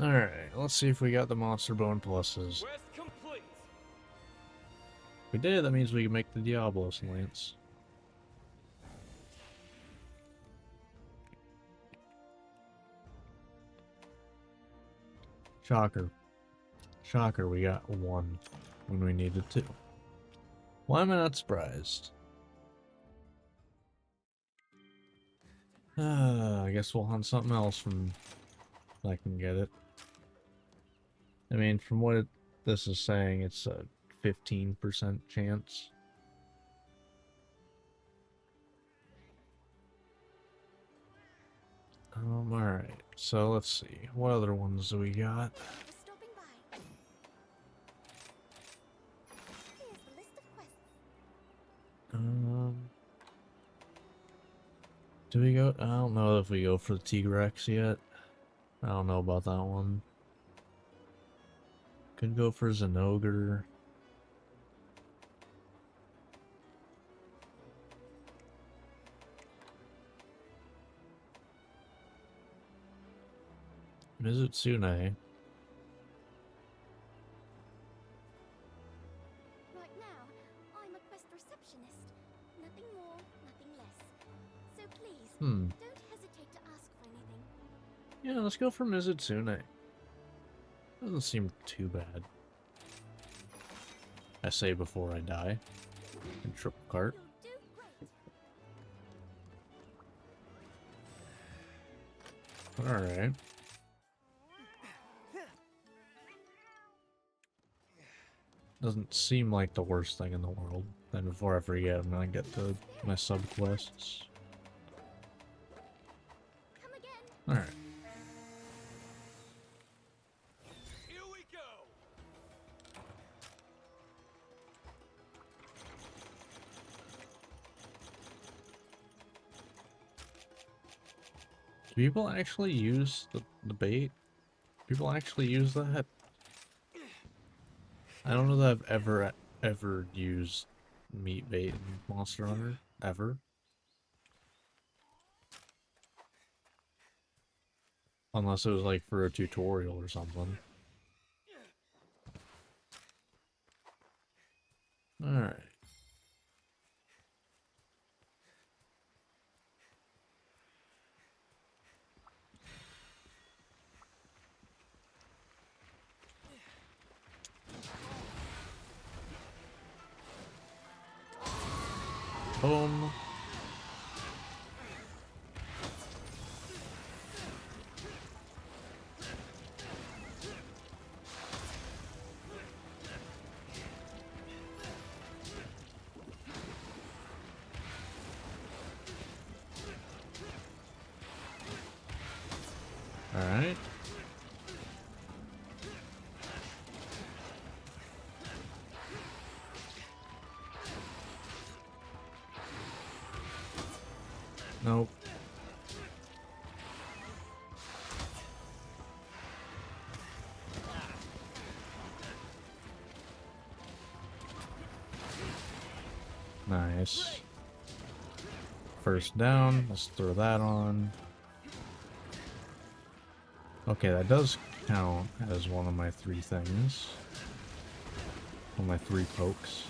Alright, let's see if we got the Monster Bone pluses. Quest complete. If we did, that means we can make the Diablos Lance. Shocker. Shocker, we got one when we needed two. Why am I not surprised? I guess we'll hunt something else from if I can get it. I mean, from what this is saying, it's a 15% chance. Alright, so let's see. What other ones do we got? For stopping by. Here's the list of quests. Do we go? I don't know if we go for the T-Rex yet. I don't know about that one. Could go for Zenogre. Mizutsune. Right now, I'm a quest receptionist. Nothing more, nothing less. So please, don't hesitate to ask for anything. Yeah, let's go for Mizutsune. Doesn't seem too bad. I say before I die. In triple cart. You'll do great. Alright. Doesn't seem like the worst thing in the world. Then before I forget, I'm gonna get to my sub-quests. Come again. Alright. Here we go. Do people actually use the bait? People actually use that? I don't know that I've ever used meat bait in Monster Hunter. Ever. Unless it was like for a tutorial or something. Alright. Boom. Alright. Nope. Nice. First down. Let's throw that on. Okay, that does count as one of my three things. One of my three pokes.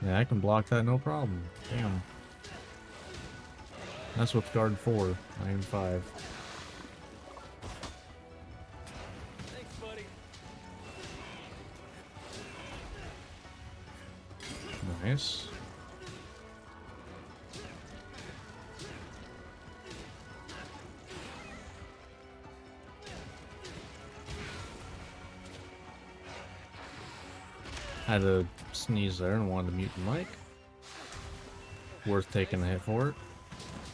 Yeah, I can block that no problem. Damn. That's what's guard 4, not even 5. Thanks, buddy. Nice. Had to sneeze there and wanted to mute the mic. Worth taking a hit for it.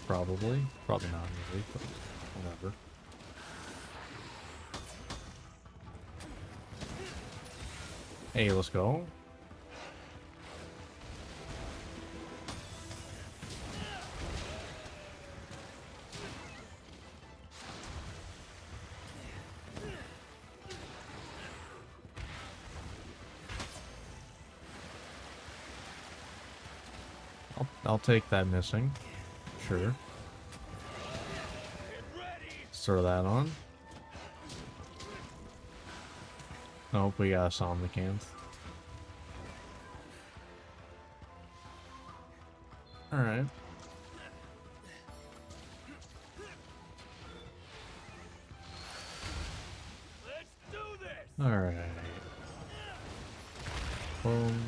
Probably. Probably not really, but whatever. Hey, let's go. I'll take that missing. Sure. Get ready. Let's throw that on. Oh, we got a Somnicanth. Alright. Let's do this. Alright. Boom.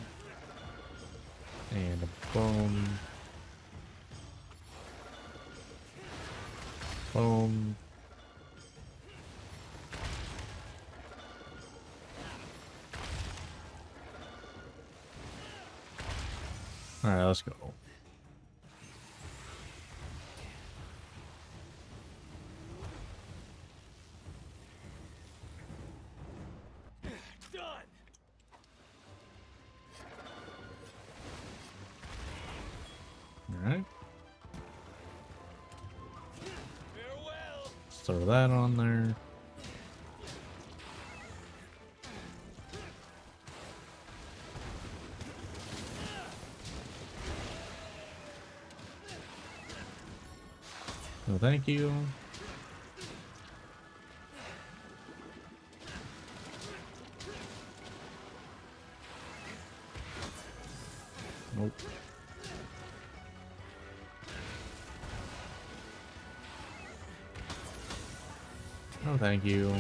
And a boom. Boom. Alright, let's go. Done. Alright. Farewell. Let's throw that on there. No, thank you. Nope. No, thank you. Watch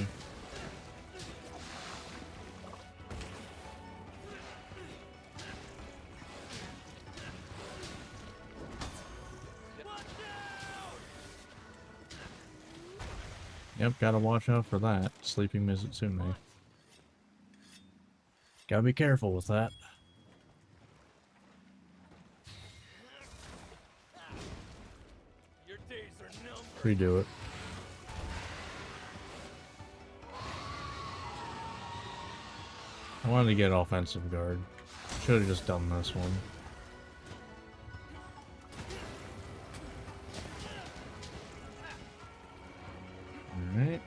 out. Yep, gotta watch out for that. Sleeping Mizutsune. Gotta be careful with that. Your days are numbered. Redo it. I wanted to get offensive guard. Should have just done this one. Alright.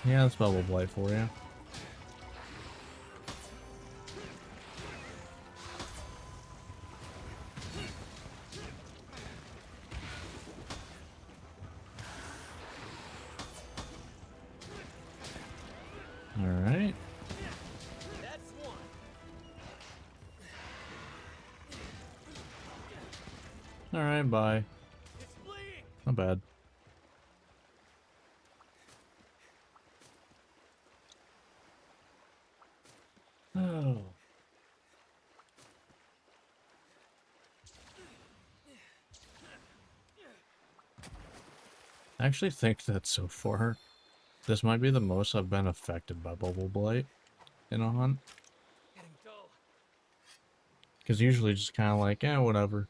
Yeah, that's Bubble Blight for you. Alright. That's one. Alright, bye. It's bleeding. Not bad. Oh. I actually think that so far, this might be the most I've been affected by Bubble Blight in a hunt. Getting dull. Because usually just kind of like, eh, whatever.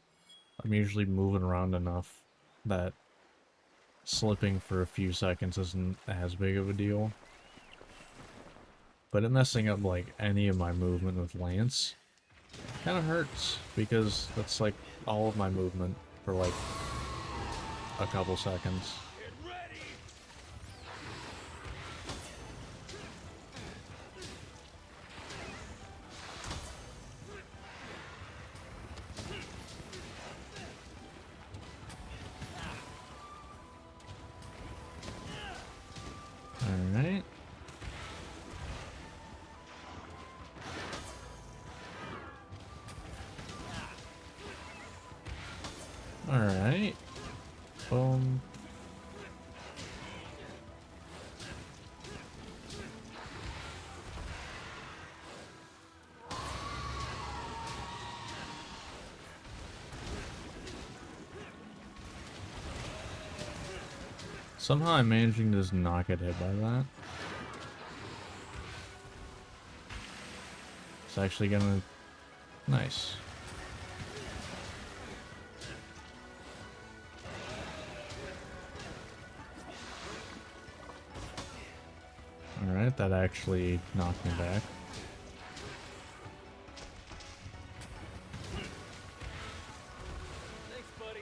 I'm usually moving around enough that slipping for a few seconds isn't as big of a deal. But it messing up like any of my movement with Lance kind of hurts, because that's like all of my movement for like a couple seconds. Get ready. Alright. Alright. Boom. Somehow I'm managing to just not get hit by that. It's actually gonna... Nice. Alright, that actually knocked me back. Thanks, buddy.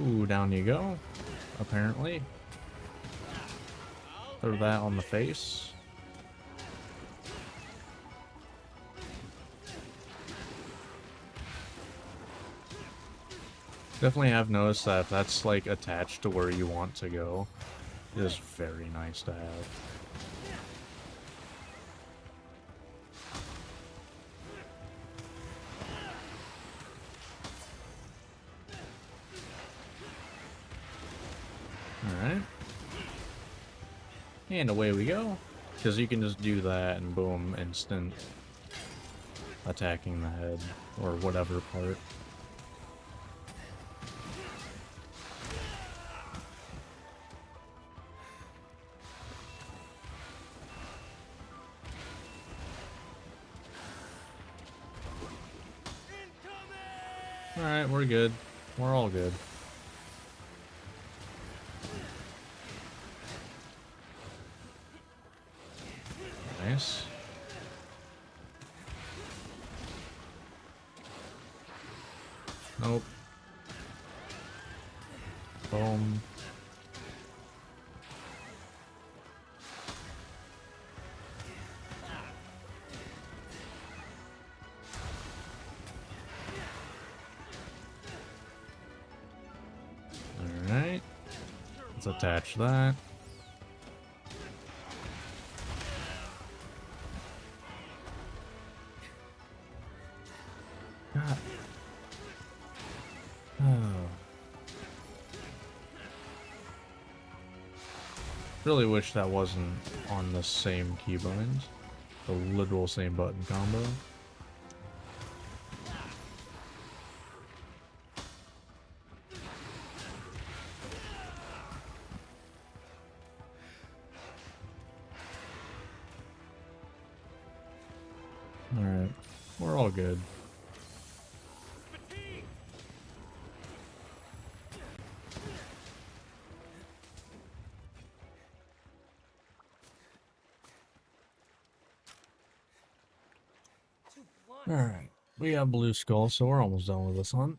Ooh, down you go. Apparently. Throw that on the face. Definitely have noticed that if that's like attached to where you want to go, it is very nice to have. Alright. And away we go. Because you can just do that and boom, instant attacking the head or whatever part. Alright, we're good. We're all good. Nice. Nope. Boom. Alright. Let's attach that. God. Oh. Really wish that wasn't on the same keybinds. The literal same button combo. Alright. We're all good. Alright. We got Blue Skull, so we're almost done with this hunt.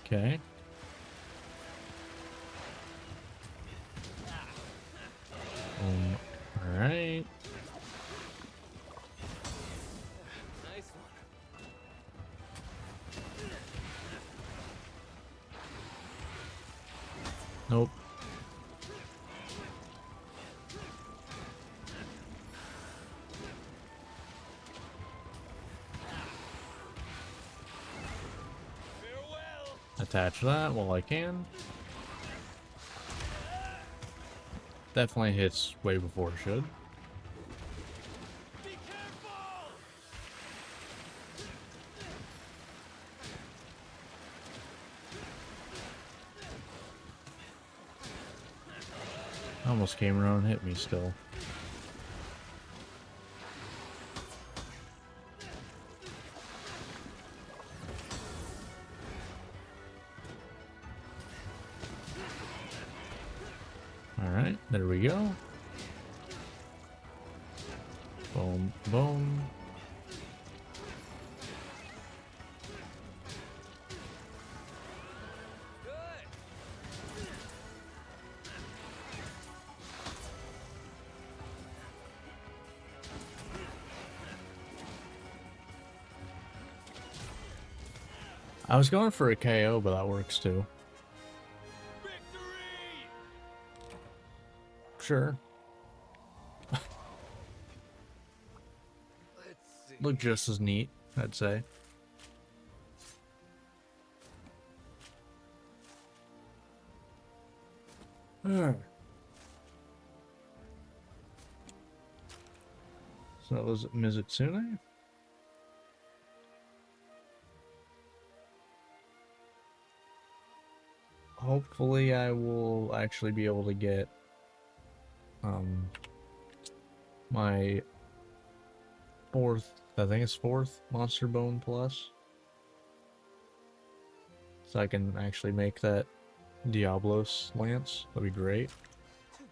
Okay. Alright. Nice one. Nope. Farewell. Attach that while I can. Definitely hits way before it should. Be careful. Almost came around and hit me still. Alright, there we go. Boom, boom. Good. I was going for a KO, but that works too. Victory. Sure. Let's see. Look just as neat, I'd say. So that was Mizutsune. Hopefully I will actually be able to get my fourth, I think it's fourth Monster Bone Plus. So I can actually make that Diablos lance. That'd be great. Too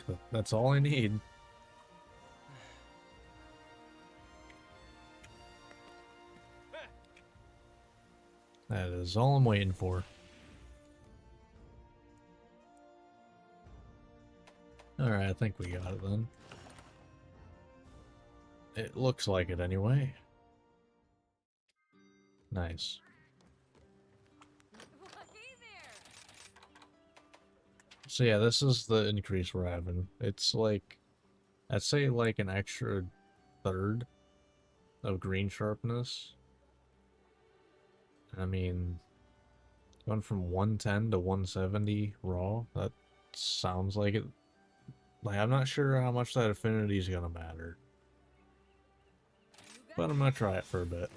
blunt. That's all I need. That is all I'm waiting for. Alright, I think we got it then. It looks like it anyway. Nice. Hey there! So yeah, this is the increase we're having. It's like, I'd say like an extra third of green sharpness. I mean, going from 110 to 170 raw, that sounds like it. Like, I'm not sure how much that affinity is gonna matter, but I'm gonna try it for a bit.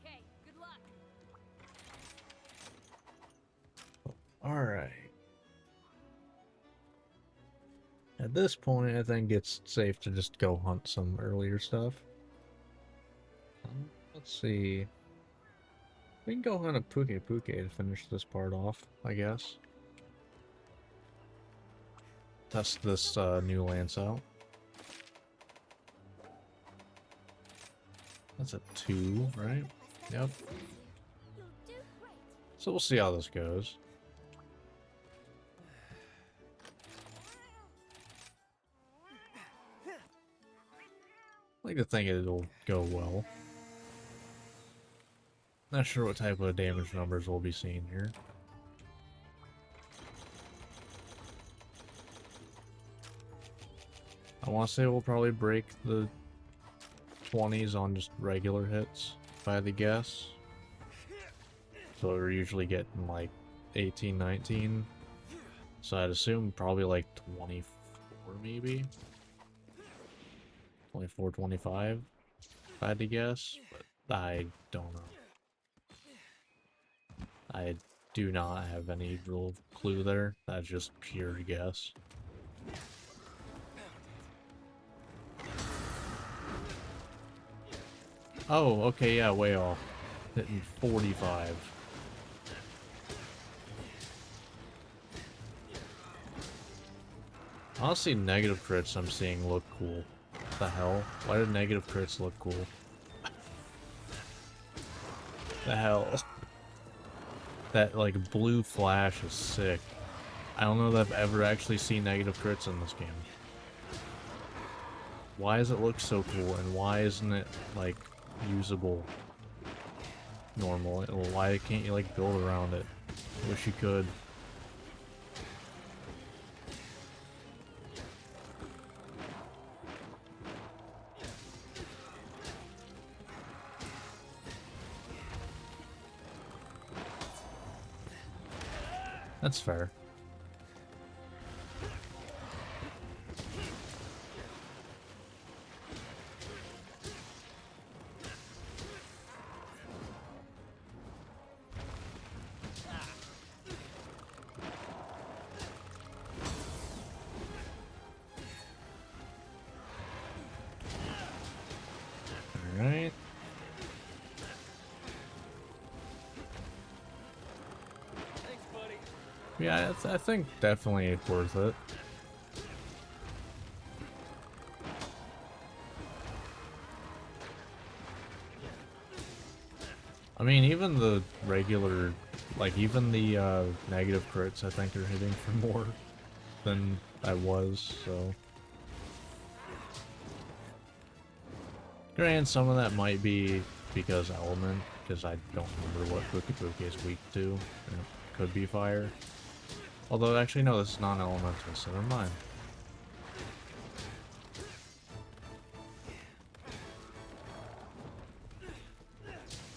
Okay, good luck. Alright. At this point, I think it's safe to just go hunt some earlier stuff. Let's see. We can go hunt a Puke Puke to finish this part off, I guess. Test this new lance out. That's a 2, right? Yep. You'll do great. So we'll see how this goes. I like to think it'll go well. Not sure what type of damage numbers we'll be seeing here. I want to say we'll probably break the 20s on just regular hits, if I had to guess. So we're usually getting like 18, 19. So I'd assume probably like 24 maybe. 24, 25, if I had to guess. But I don't know. I do not have any real clue there. That's just pure guess. Oh, okay, yeah, way off. Hitting 45. Honestly, negative crits I'm seeing look cool. What the hell? Why did negative crits look cool? The hell? That, like, blue flash is sick. I don't know that I've ever actually seen negative crits in this game. Why does it look so cool, and why isn't it, like, usable normal? Why can't you, like, build around it? Wish you could. That's fair. Alright. Thanks, buddy. Yeah, I think definitely worth it. I mean, even the regular, like, even the negative crits, I think are hitting for more than I was, so. Granted, some of that might be because element, because I don't remember what Puke Puke is weak to, and it could be fire. Although, actually, no, this is non-elemental, so never mind.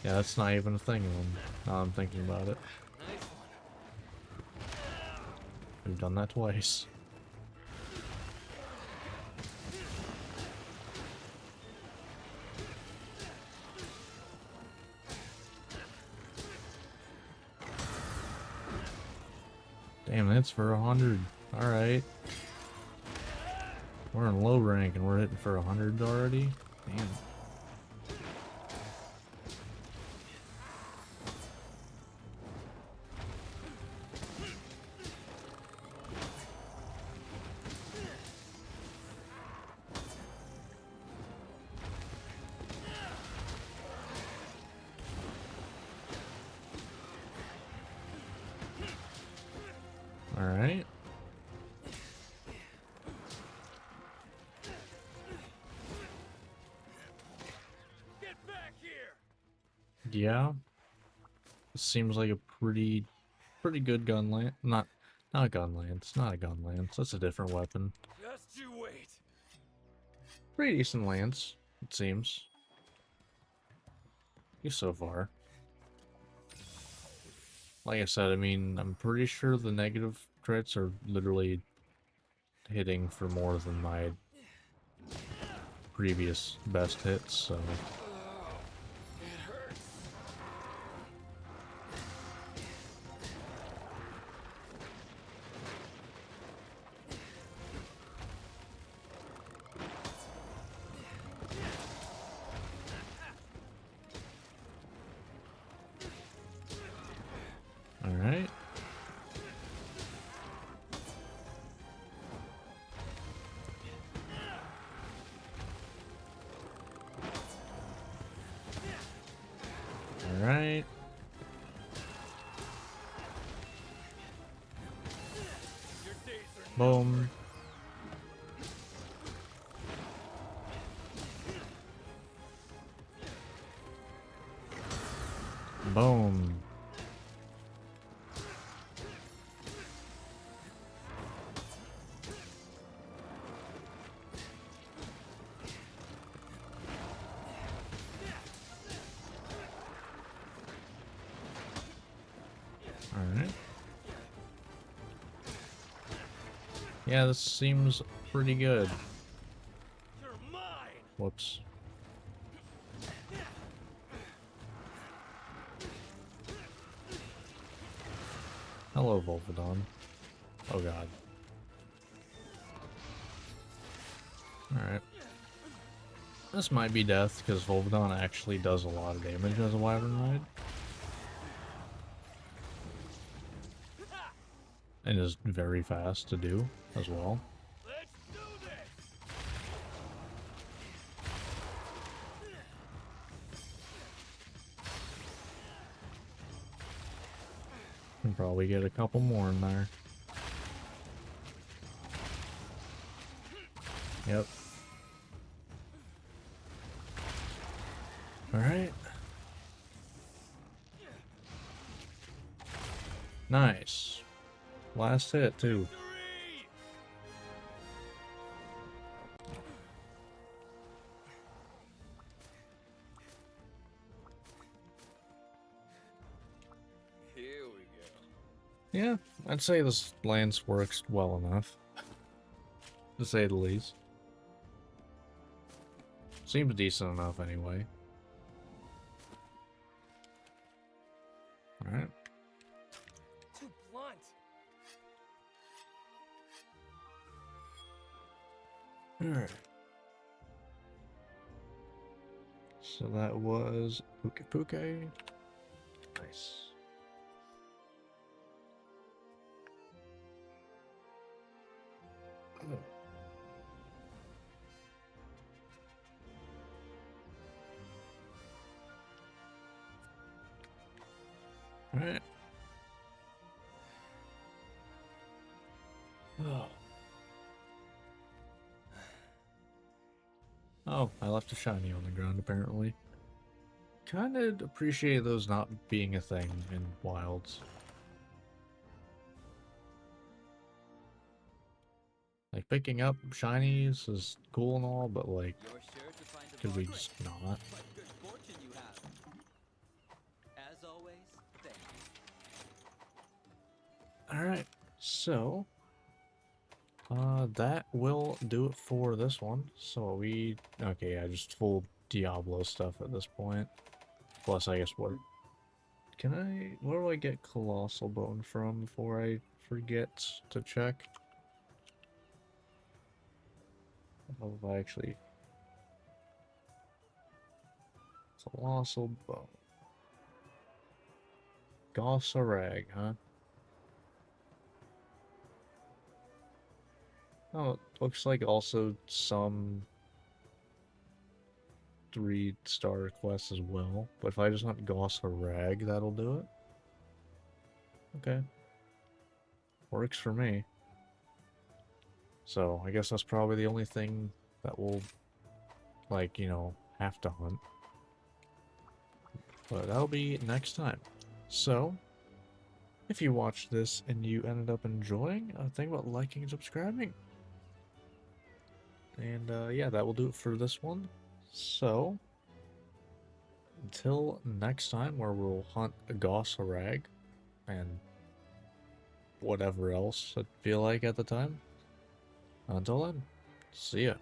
Yeah, that's not even a thing, now I'm thinking about it. Nice one. We've done that twice. Damn, that's for 100. Alright. We're in low rank and we're hitting for 100 already? Damn. Alright. Get back here! Yeah. It seems like a pretty good gun lance. Not gun lance. Not a gun lance. That's a different weapon. Just you wait. Pretty decent lance, it seems. At least so far. Like I said, I mean, I'm pretty sure the negative crits are literally hitting for more than my previous best hits, so... It hurts. Alright. Alright. Your days are Boom. Boom. Alright. Yeah, this seems pretty good. You're mine. Whoops. Hello, Volvidon. Oh god. Alright. This might be death, because Volvidon actually does a lot of damage as a Wyvern Ride. And is very fast to do, as well. Let's do this. Can probably get a couple more in there. Yep. Alright. Nice. Last hit, too. Three. Here we go. Yeah, I'd say this lance works well enough. To say the least. Seems decent enough anyway. Alright. Too blunt. Alright. So that was Puke Puke. Nice. Oh. Alright. Oh. Oh, I left a shiny on the ground apparently. Kinda appreciate those not being a thing in Wilds. Like, picking up shinies is cool and all, but like, You're sure to find a could we Valkyrie? just not? What good fortune you have. As always, thank you. Alright, so that will do it for this one. So okay, yeah, just full Diablo stuff at this point. Plus, I guess where do I get Colossal Bone from before I forget to check? know if I actually... Colossal Bone. Gossarag, huh? Oh, it looks like also some 3-star quests as well. But if I just hunt Gossarag, that'll do it. Okay. Works for me. So, I guess that's probably the only thing that we'll, like, you know, have to hunt. But that'll be next time. So, if you watched this and you ended up enjoying, think about liking and subscribing. And yeah, that will do it for this one. So, until next time, where we'll hunt a Gossarag and whatever else I feel like at the time. Until then, see ya.